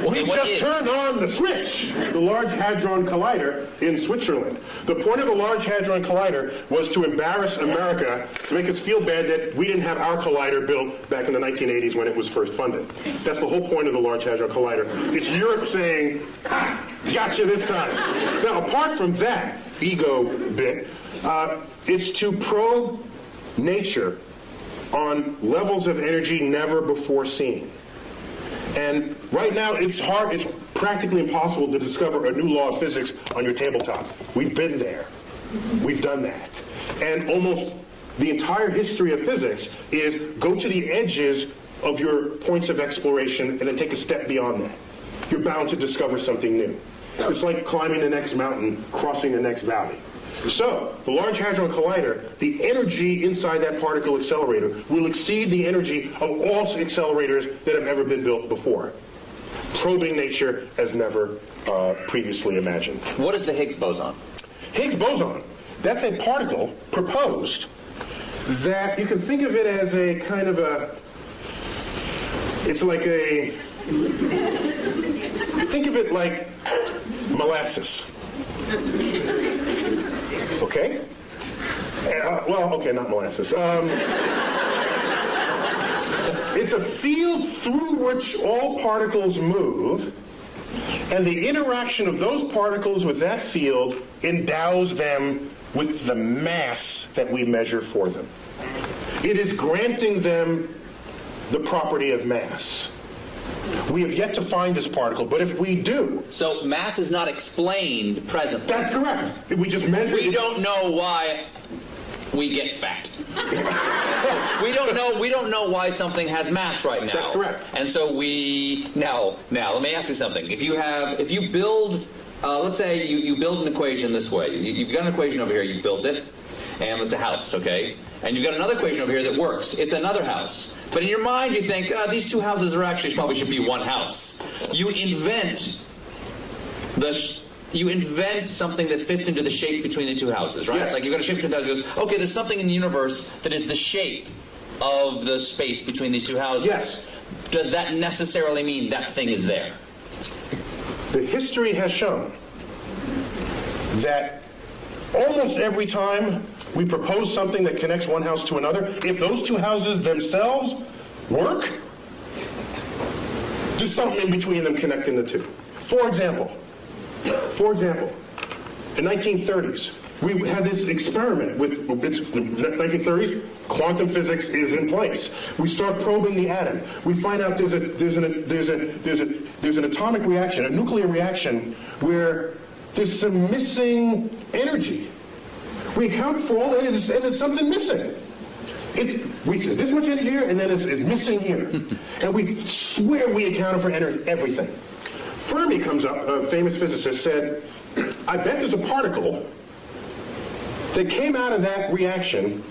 We what just is? turned on the switch, the Large Hadron Collider in Switzerland. The point of the Large Hadron Collider was to embarrass America, to make us feel bad that we didn't have our collider built back in the 1980s when it was first funded. That's the whole point of the Large Hadron Collider. It's Europe saying, "Ha, gotcha this time." Now, apart from that ego bit, it's to probe nature on levels of energy never before seen. And right now it's practically impossible to discover a new law of physics on your tabletop. We've been there. We've done that. And almost the entire history of physics is go to the edges of your points of exploration and then take a step beyond that. You're bound to discover something new. It's like climbing the next mountain, crossing the next valley. So, the Large Hadron Collider, the energy inside that particle accelerator will exceed the energy of all accelerators that have ever been built before, probing nature as never previously imagined. What is the Higgs boson? Higgs boson, that's a particle proposed that you can think of it as a kind of it's like think of it like molasses. Okay? Okay, not molasses. It's a field through which all particles move, and the interaction of those particles with that field endows them with the mass that we measure for them. It is granting them the property of mass. We have yet to find this particle, but if we do... So mass is not explained presently. That's correct. We just measure... We don't know why we get fat. we don't know why something has mass right now. That's correct. And so now let me ask you something. If you build let's say you build an equation this way. You've got an equation over here, you built it, and it's a house, okay? And you've got another equation over here that works. It's another house. But in your mind you think, these two houses are actually probably should be one house. You invent something that fits into the shape between the two houses, right? Yes. Like you've got a shape between the houses. Goes, okay, there's something in the universe that is the shape of the space between these two houses. Yes. Does that necessarily mean that thing is there? The history has shown that almost every time we propose something that connects one house to another, if those two houses themselves work, there's something in between them connecting the two. For example, in 1930s, we had this experiment with the 1930s. Quantum physics is in place. We start probing the atom. We find out there's an atomic reaction, a nuclear reaction, where there's some missing energy. We account for all that, and there's something missing. We said this much energy here, and then it's missing here. And we swear we accounted for everything. Fermi comes up, a famous physicist, said, I bet there's a particle that came out of that reaction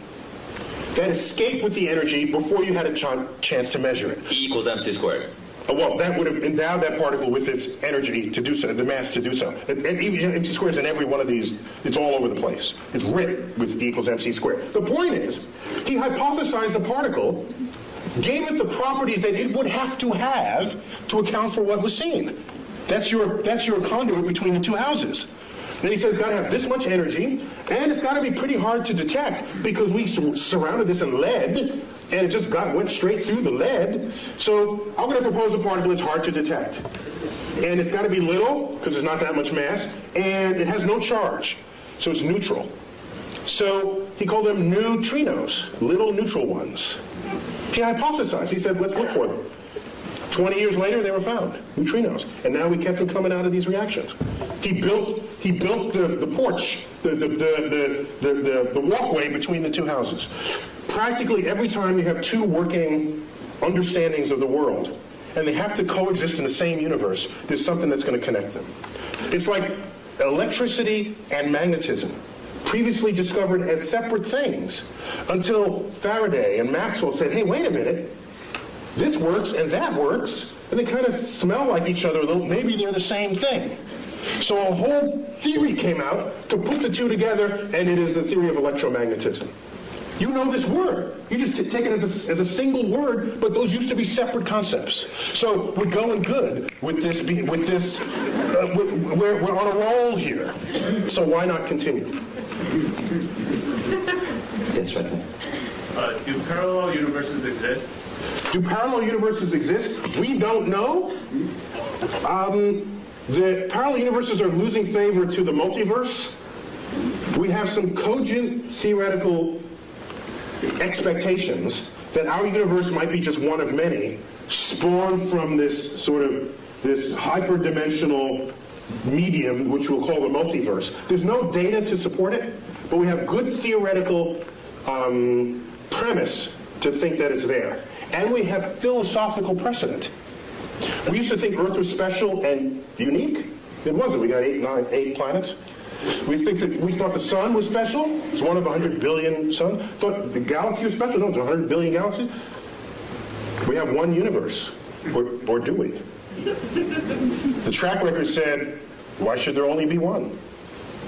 that escaped with the energy before you had a chance to measure it. E equals mc squared. Well, that would have endowed that particle with its energy to do so, the mass to do so. And even MC squared is in every one of these, it's all over the place. It's written with E equals MC squared. The point is, he hypothesized the particle, gave it the properties that it would have to account for what was seen. That's your conduit between the two houses. Then he says it's got to have this much energy, and it's got to be pretty hard to detect because we surrounded this in lead, and it just went straight through the lead. So I'm going to propose a particle that's hard to detect. And it's got to be little, because there's not that much mass, and it has no charge, so it's neutral. So he called them neutrinos, little neutral ones. He hypothesized. He said, let's look for them. 20 years later, they were found, neutrinos, and now we kept them coming out of these reactions. He built the porch, the walkway between the two houses. Practically every time you have two working understandings of the world, and they have to coexist in the same universe, there's something that's going to connect them. It's like electricity and magnetism. previously discovered as separate things, until Faraday and Maxwell said, hey, wait a minute, this works and that works, and they kind of smell like each other a little. Maybe they're the same thing. So a whole theory came out to put the two together, and it is the theory of electromagnetism. You know this word. You just take it as a single word, but those used to be separate concepts. So we're going good with this. We're on a roll here. So why not continue? Yes, right there. Do parallel universes exist? Do parallel universes exist? We don't know. The parallel universes are losing favor to the multiverse. We have some cogent theoretical expectations that our universe might be just one of many, spawned from this sort of this hyperdimensional medium, which we'll call the multiverse. There's no data to support it, but we have good theoretical premise to think that it's there. And we have philosophical precedent. We used to think Earth was special and unique. It wasn't. We got 8 planets. We thought the sun was special. It's one of 100 billion suns. Thought the galaxy was special. No, it's 100 billion galaxies. We have one universe. Or do we? The track record said, why should there only be one?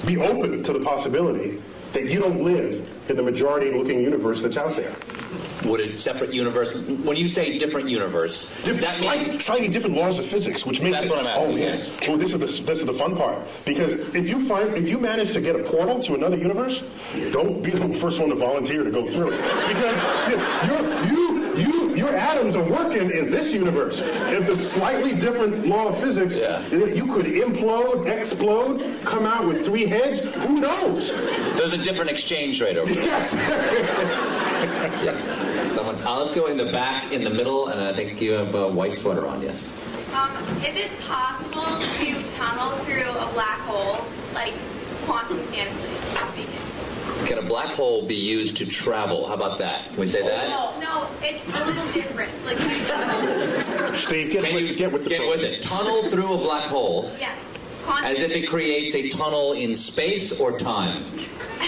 Be open to the possibility that you don't live in the majority-looking universe that's out there. Would a separate universe, when you say different universe, slightly different laws of physics, which makes that's what I'm asking. Oh, yes. Well, this is the fun part, because if you manage to get a portal to another universe, don't be the first one to volunteer to go through it, because your atoms are working in this universe. If the slightly different law of physics, you could implode, explode, come out with 3 heads. Who knows? There's a different exchange rate over there. Yes. Yes. Someone, let's go in the back, in the middle, and I think you have a white sweater on, yes. Is it possible to tunnel through a black hole, like quantum mechanically speaking? Can a black hole be used to travel? How about that? Can we say that? No, it's a little different. Like, Steve, get with it. Tunnel through a black hole. Yes. As if it creates a tunnel in space or time.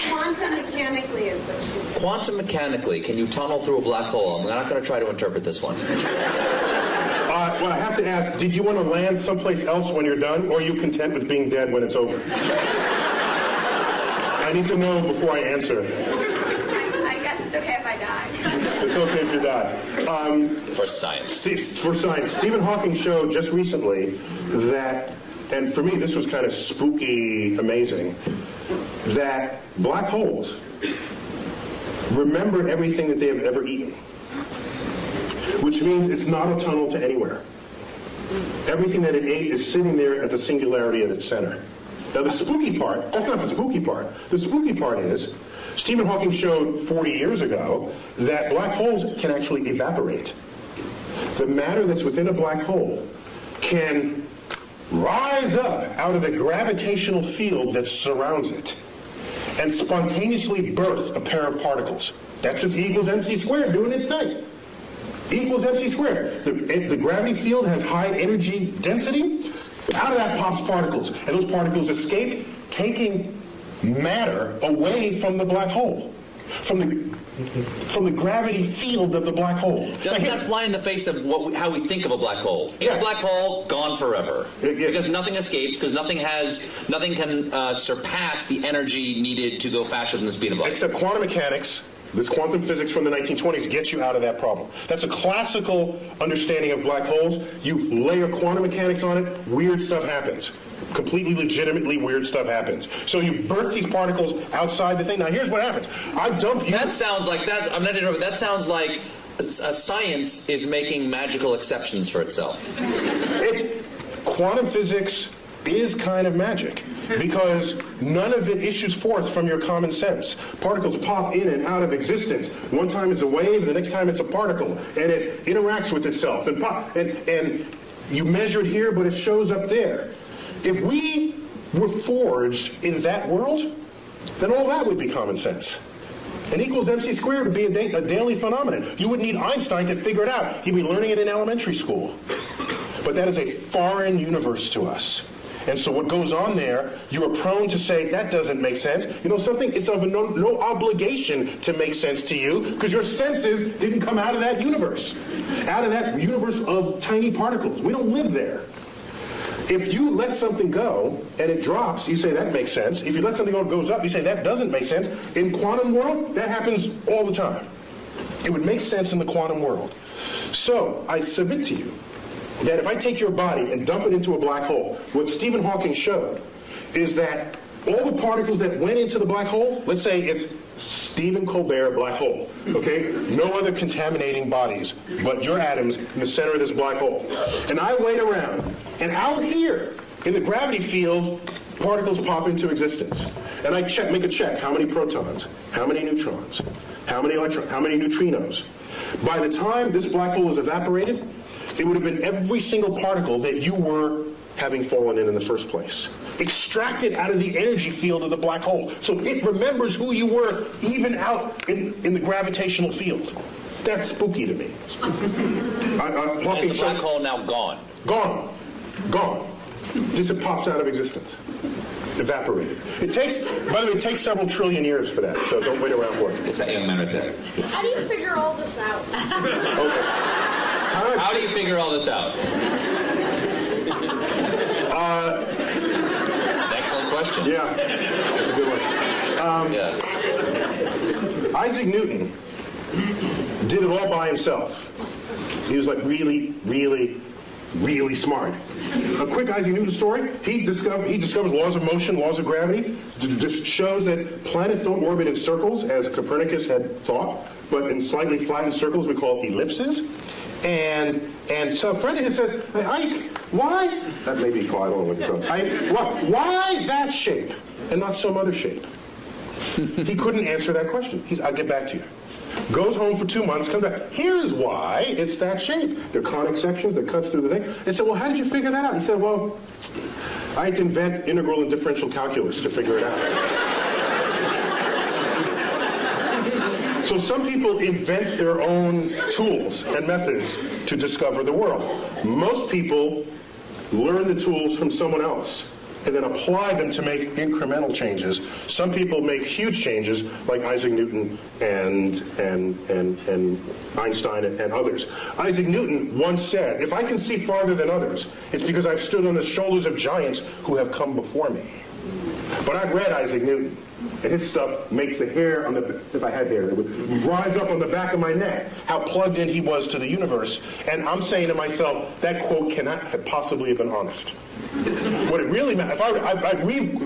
Quantum mechanically is what she said. Quantum mechanically, can you tunnel through a black hole? I'm not going to try to interpret this one. Well, I have to ask, did you want to land someplace else when you're done, or are you content with being dead when it's over? I need to know before I answer. I guess it's okay if I die. It's okay if you die. For science. For science. Stephen Hawking showed just recently that, and for me this was kind of spooky amazing, that black holes remember everything that they have ever eaten. Which means it's not a tunnel to anywhere. Everything that it ate is sitting there at the singularity at its center. Now the spooky part, that's not the spooky part. The spooky part is, Stephen Hawking showed 40 years ago that black holes can actually evaporate. The matter that's within a black hole can rise up out of the gravitational field that surrounds it and spontaneously birth a pair of particles. That's just E equals mc squared doing its thing. E equals mc squared. The gravity field has high energy density. Out of that pops particles, and those particles escape, taking matter away from the black hole, from the gravity field of the black hole. Doesn't that fly in the face of how we think of a black hole? In a black hole, gone forever, because nothing escapes, because nothing can surpass the energy needed to go faster than the speed of light. Except quantum mechanics. This quantum physics from the 1920s gets you out of that problem. That's a classical understanding of black holes. You layer quantum mechanics on it, weird stuff happens. Completely legitimately weird stuff happens. So you birth these particles outside the thing. Now here's what happens. I dump you. That sounds like that. I'm not interrupting. That sounds like science is making magical exceptions for itself. Quantum physics is kind of magic, because none of it issues forth from your common sense. Particles pop in and out of existence. One time it's a wave, the next time it's a particle, and it interacts with itself. And you measure it here, but it shows up there. If we were forged in that world, then all that would be common sense. And equals mc squared would be a daily phenomenon. You wouldn't need Einstein to figure it out. He'd be learning it in elementary school. But that is a foreign universe to us. And so what goes on there, you are prone to say, that doesn't make sense. You know something? It's of no obligation to make sense to you, because your senses didn't come out of that universe. Out of that universe of tiny particles. We don't live there. If you let something go and it drops, you say that makes sense. If you let something go and it goes up, you say that doesn't make sense. In quantum world, that happens all the time. It would make sense in the quantum world. So I submit to you that if I take your body and dump it into a black hole, what Stephen Hawking showed is that all the particles that went into the black hole, let's say it's Stephen Colbert black hole, okay? No other contaminating bodies but your atoms in the center of this black hole. And I wait around, and out here in the gravity field, particles pop into existence. And I make a check, how many protons, how many neutrons, how many electrons, how many neutrinos. By the time this black hole is evaporated, it would have been every single particle that you were having fallen in the first place. Extracted out of the energy field of the black hole. So it remembers who you were even out in the gravitational field. That's spooky to me. Is the black hole now gone? Gone. Gone. Just it pops out of existence. Evaporated. It takes, by the way, it takes several trillion years for that, so don't wait around for it. It's that young man right there. How do you figure all this out? Okay. How do you figure all this out? It's an excellent question. Yeah, that's a good one. Isaac Newton did it all by himself. He was like really, really, really smart. A quick Isaac Newton story. He discovered laws of motion, laws of gravity. Just shows that planets don't orbit in circles, as Copernicus had thought, but in slightly flattened circles we call ellipses. And so a friend of his said, hey, Ike, why? That may be called, I don't know what you call it. Why that shape and not some other shape? He couldn't answer that question. I'll get back to you. Goes home for 2 months, comes back. Here's why it's that shape. They're conic sections that cuts through the thing. They said, well, how did you figure that out? He said, well, I had to invent integral and differential calculus to figure it out. So some people invent their own tools and methods to discover the world. Most people learn the tools from someone else and then apply them to make incremental changes. Some people make huge changes, like Isaac Newton and Einstein and others. Isaac Newton once said, if I can see farther than others, it's because I've stood on the shoulders of giants who have come before me. But I've read Isaac Newton, and his stuff makes the hair on the, if I had hair, it would rise up on the back of my neck, how plugged in he was to the universe. And I'm saying to myself, that quote cannot have possibly have been honest. What it really meant, if I'd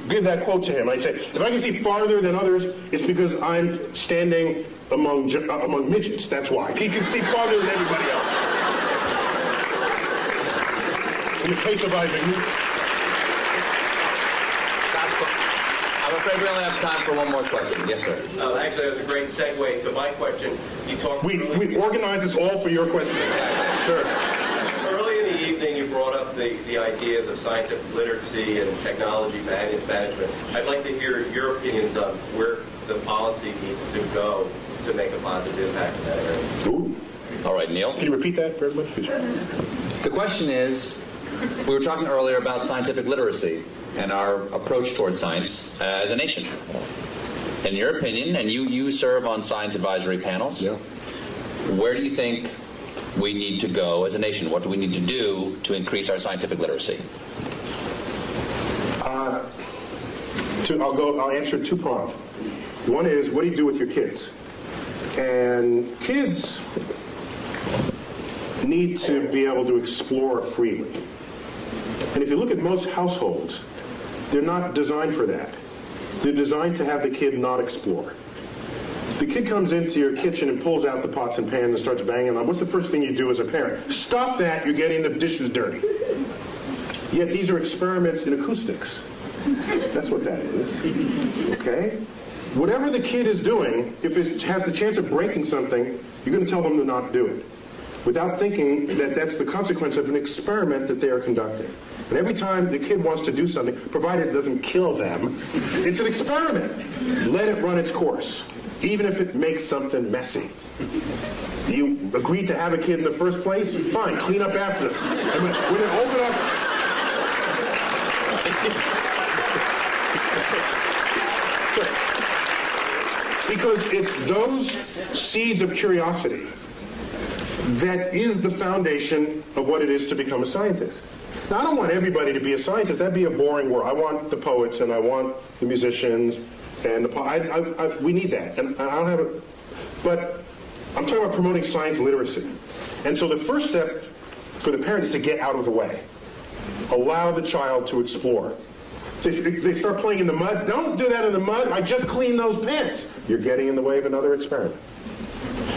give that quote to him, I'd say, if I can see farther than others, it's because I'm standing among midgets, that's why. He can see farther than everybody else. In the case of Isaac Newton. I'm afraid we only have time for one more question. Yes, sir. Actually, that was a great segue to my question. You talked. We organize this all for your question. Sure. Early in the evening, you brought up the ideas of scientific literacy and technology management. I'd like to hear your opinions on where the policy needs to go to make a positive impact in that area. Ooh. All right, Neil. Can you repeat that for everybody? The question is, we were talking earlier about scientific literacy and our approach towards science as a nation. In your opinion, and you serve on science advisory panels, where do you think we need to go as a nation? What do we need to do to increase our scientific literacy? I'll answer two-pronged. One is, what do you do with your kids? And kids need to be able to explore freely. And if you look at most households, they're not designed for that. They're designed to have the kid not explore. The kid comes into your kitchen and pulls out the pots and pans and starts banging them. What's the first thing you do as a parent? Stop that, you're getting the dishes dirty. Yet these are experiments in acoustics. That's what that is. Okay? Whatever the kid is doing, if it has the chance of breaking something, you're going to tell them to not do it, without thinking that that's the consequence of an experiment that they are conducting. And every time the kid wants to do something, provided it doesn't kill them, it's an experiment. Let it run its course, even if it makes something messy. You agreed to have a kid in the first place? Fine, clean up after them. And when they open up... Because it's those seeds of curiosity that is the foundation of what it is to become a scientist. Now, I don't want everybody to be a scientist. That'd be a boring world. I want the poets, and I want the musicians, and we need that. And I don't have it. But I'm talking about promoting science literacy. And so the first step for the parent is to get out of the way. Allow the child to explore. They start playing in the mud. Don't do that in the mud. I just cleaned those pants. You're getting in the way of another experiment.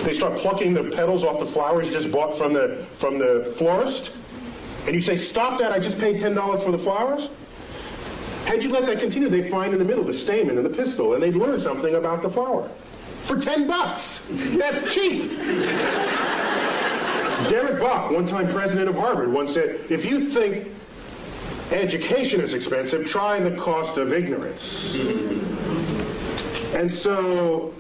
They start plucking the petals off the flowers you just bought from the florist. And you say, stop that, I just paid $10 for the flowers. Had you let that continue, they'd find in the middle the stamen and the pistil, and they'd learn something about the flower. For $10. That's cheap. Derek Bach, one-time president of Harvard, once said, if you think education is expensive, try the cost of ignorance. And so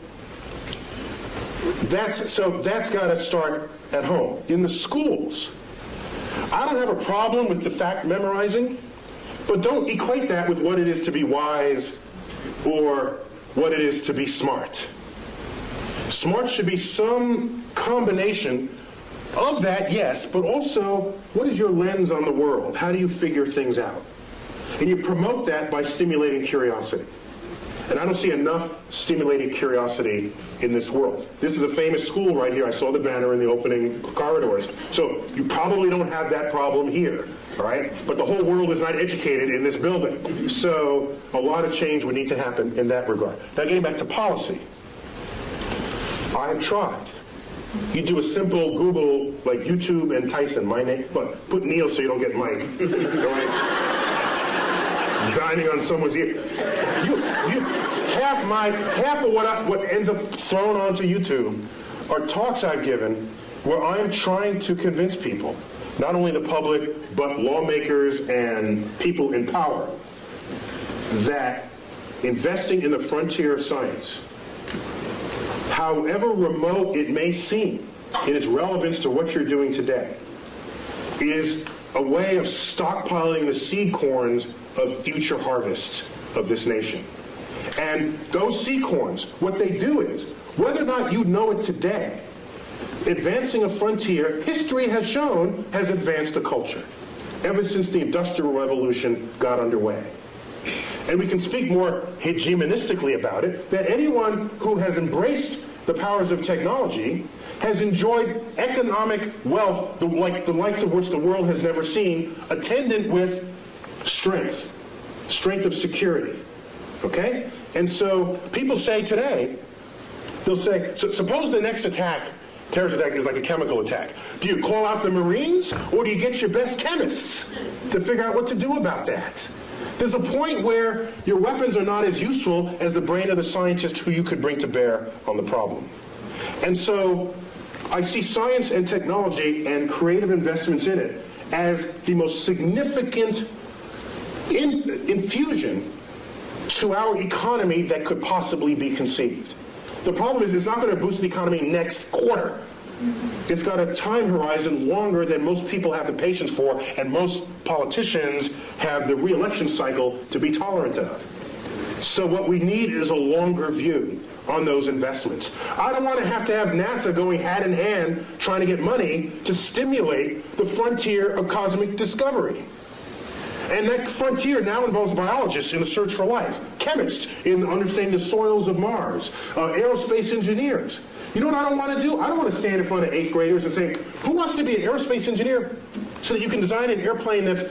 that's got to start at home. In the schools, I don't have a problem with the fact memorizing, but don't equate that with what it is to be wise or what it is to be smart. Smart should be some combination of that, yes, but also what is your lens on the world? How do you figure things out? And you promote that by stimulating curiosity. And I don't see enough stimulating curiosity in this world. This is a famous school right here. I saw the banner in the opening corridors. So you probably don't have that problem here, all right? But the whole world is not educated in this building. So a lot of change would need to happen in that regard. Now getting back to policy. I have tried. You do a simple Google, like YouTube and Tyson, my name, but put Neil so you don't get Mike. Right? Dining on someone's ear. Half of what ends up thrown onto YouTube are talks I've given where I'm trying to convince people, not only the public, but lawmakers and people in power, that investing in the frontier of science, however remote it may seem in its relevance to what you're doing today, is a way of stockpiling the seed corns of future harvests of this nation. And those seed corns, what they do is, whether or not you know it today, advancing a frontier, history has shown, has advanced a culture ever since the Industrial Revolution got underway. And we can speak more hegemonistically about it, that anyone who has embraced the powers of technology has enjoyed economic wealth, the likes of which the world has never seen, attendant with strength of security, okay? And so people say today, they'll say, suppose the next terrorist attack is like a chemical attack. Do you call out the Marines, or do you get your best chemists to figure out what to do about that? There's a point where your weapons are not as useful as the brain of the scientist who you could bring to bear on the problem. And so I see science and technology and creative investments in it as the most significant infusion to our economy that could possibly be conceived. The problem is it's not going to boost the economy next quarter. It's got a time horizon longer than most people have the patience for, and most politicians have the re-election cycle to be tolerant of. So what we need is a longer view on those investments. I don't want to have NASA going hand in hand trying to get money to stimulate the frontier of cosmic discovery. And that frontier now involves biologists in the search for life, chemists in understanding the soils of Mars, aerospace engineers. You know what I don't want to do? I don't want to stand in front of 8th graders and say, who wants to be an aerospace engineer so that you can design an airplane that's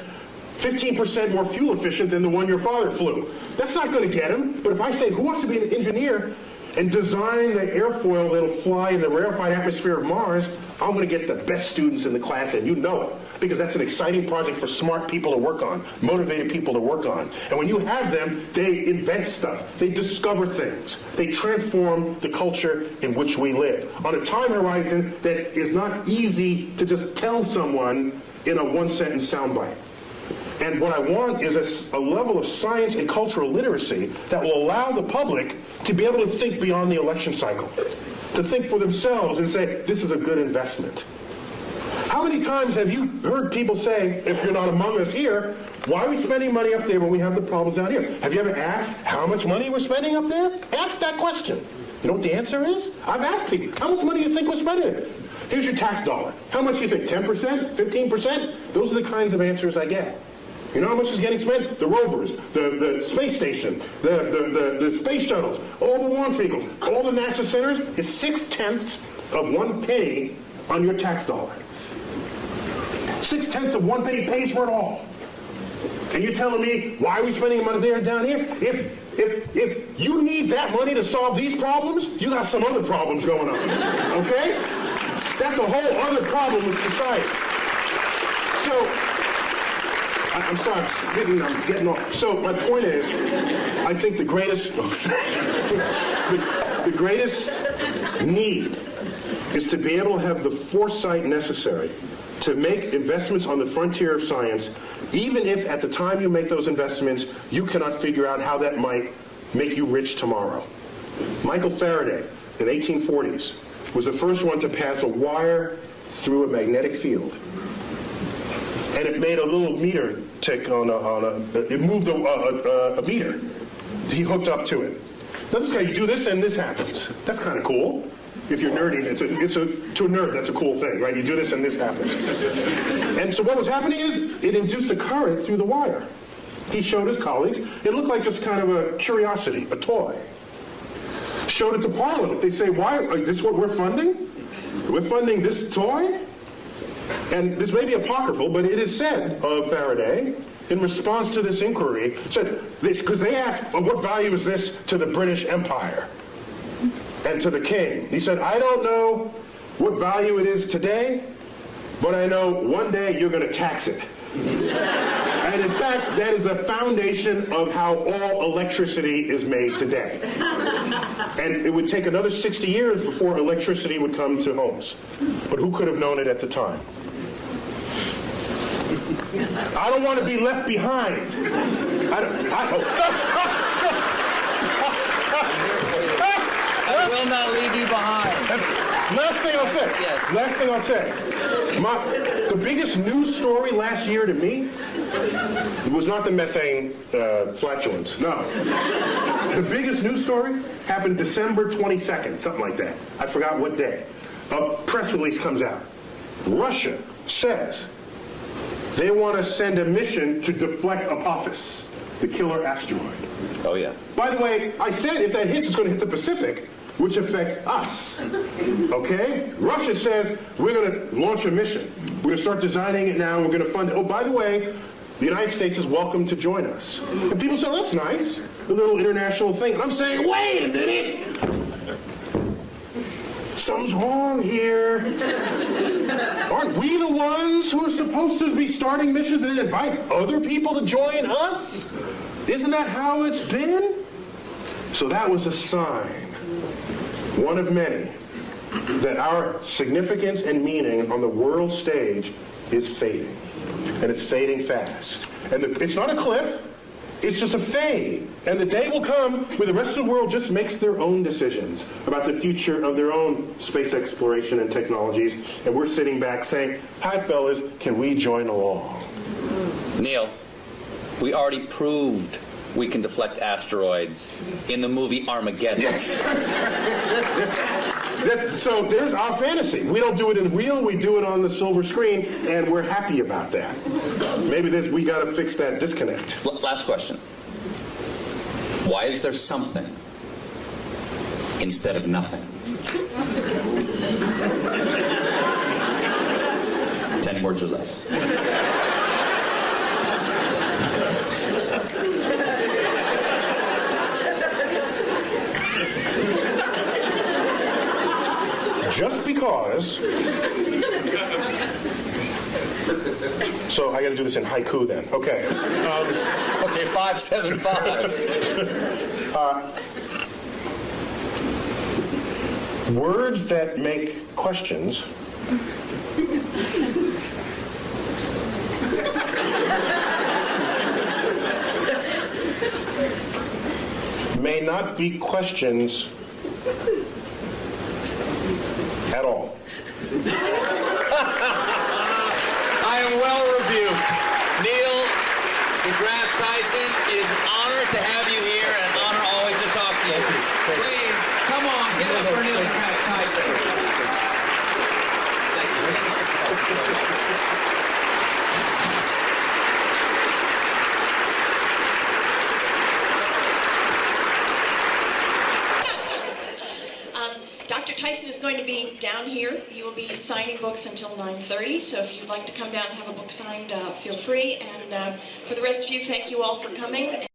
15% more fuel efficient than the one your father flew? That's not going to get them. But if I say, who wants to be an engineer and design the airfoil that'll fly in the rarefied atmosphere of Mars, I'm going to get the best students in the class, and you know it, because that's an exciting project for smart people to work on, motivated people to work on. And when you have them, they invent stuff. They discover things. They transform the culture in which we live on a time horizon that is not easy to just tell someone in a one-sentence soundbite. And what I want is a level of science and cultural literacy that will allow the public to be able to think beyond the election cycle, to think for themselves and say, this is a good investment. How many times have you heard people say, if you're not among us here, why are we spending money up there when we have the problems down here? Have you ever asked how much money we're spending up there? Ask that question. You know what the answer is? I've asked people, how much money do you think we're spending? Here's your tax dollar. How much do you think? 10%? 15%? Those are the kinds of answers I get. You know how much is getting spent? The rovers, the space station, the space shuttles, all the launch vehicles, all the NASA centers is 0.6 of 1 penny on your tax dollar. 0.6 of 1 penny pays for it all. And you're telling me, why are we spending money there and down here? If you need that money to solve these problems, you got some other problems going on, okay? That's a whole other problem with society. So, I'm sorry, I'm getting off. So my point is, I think the greatest, the greatest need is to be able to have the foresight necessary to make investments on the frontier of science, even if at the time you make those investments, you cannot figure out how that might make you rich tomorrow. Michael Faraday, in the 1840s, was the first one to pass a wire through a magnetic field. And it made a little meter tick on it moved a meter. He hooked up to it. Now this guy, you do this and this happens. That's kind of cool. If you're nerdy, to a nerd, that's a cool thing, right? You do this and this happens. And so what was happening is, it induced a current through the wire. He showed his colleagues. It looked like just kind of a curiosity, a toy. Showed it to Parliament. They say, why, this is what we're funding? We're funding this toy? And this may be apocryphal, but it is said of Faraday, in response to this inquiry, said this, because they asked, well, what value is this to the British Empire and to the king? He said, I don't know what value it is today, but I know one day you're going to tax it. And in fact, that is the foundation of how all electricity is made today. And it would take another 60 years before electricity would come to homes. But who could have known it at the time? I don't want to be left behind. I will not leave you behind. Last thing I'll say. Yes. Last thing I'll say. The biggest news story last year to me was not the methane flatulence. No. The biggest news story happened December 22nd, something like that. I forgot what day. A press release comes out. Russia says they want to send a mission to deflect Apophis, the killer asteroid. Oh, yeah. By the way, I said if that hits, it's going to hit the Pacific, which affects us. Okay? Russia says we're going to launch a mission. We're going to start designing it now. We're going to fund it. Oh, by the way, the United States is welcome to join us. And people say, well, that's nice, a little international thing. And I'm saying, wait a minute. Something's wrong here. Aren't we the ones who are supposed to be starting missions and then invite other people to join us? Isn't that how it's been? So that was a sign, one of many, that our significance and meaning on the world stage is fading. And it's fading fast. And it's not a cliff. It's just a fade. And the day will come where the rest of the world just makes their own decisions about the future of their own space exploration and technologies. And we're sitting back saying, hi, fellas, can we join along? Neil, we already proved we can deflect asteroids in the movie Armageddon. Yes. So there's our fantasy. We don't do it in real, we do it on the silver screen, and we're happy about that. Maybe we got to fix that disconnect. Last question. Why is there something instead of nothing? 10 words or less. Just because. So I got to do this in haiku then. Okay. Okay, 575. Words that make questions may not be questions at all. I am well rebuked. Neil, to have you here and an honor always to talk to you. Please, come on, give it up for Neil deGrasse Tyson. Dr. Tyson is going to be down here. He will be signing books until 9:30, so if you'd like to come down and have a book signed, feel free. And for the rest of you, thank you all for coming.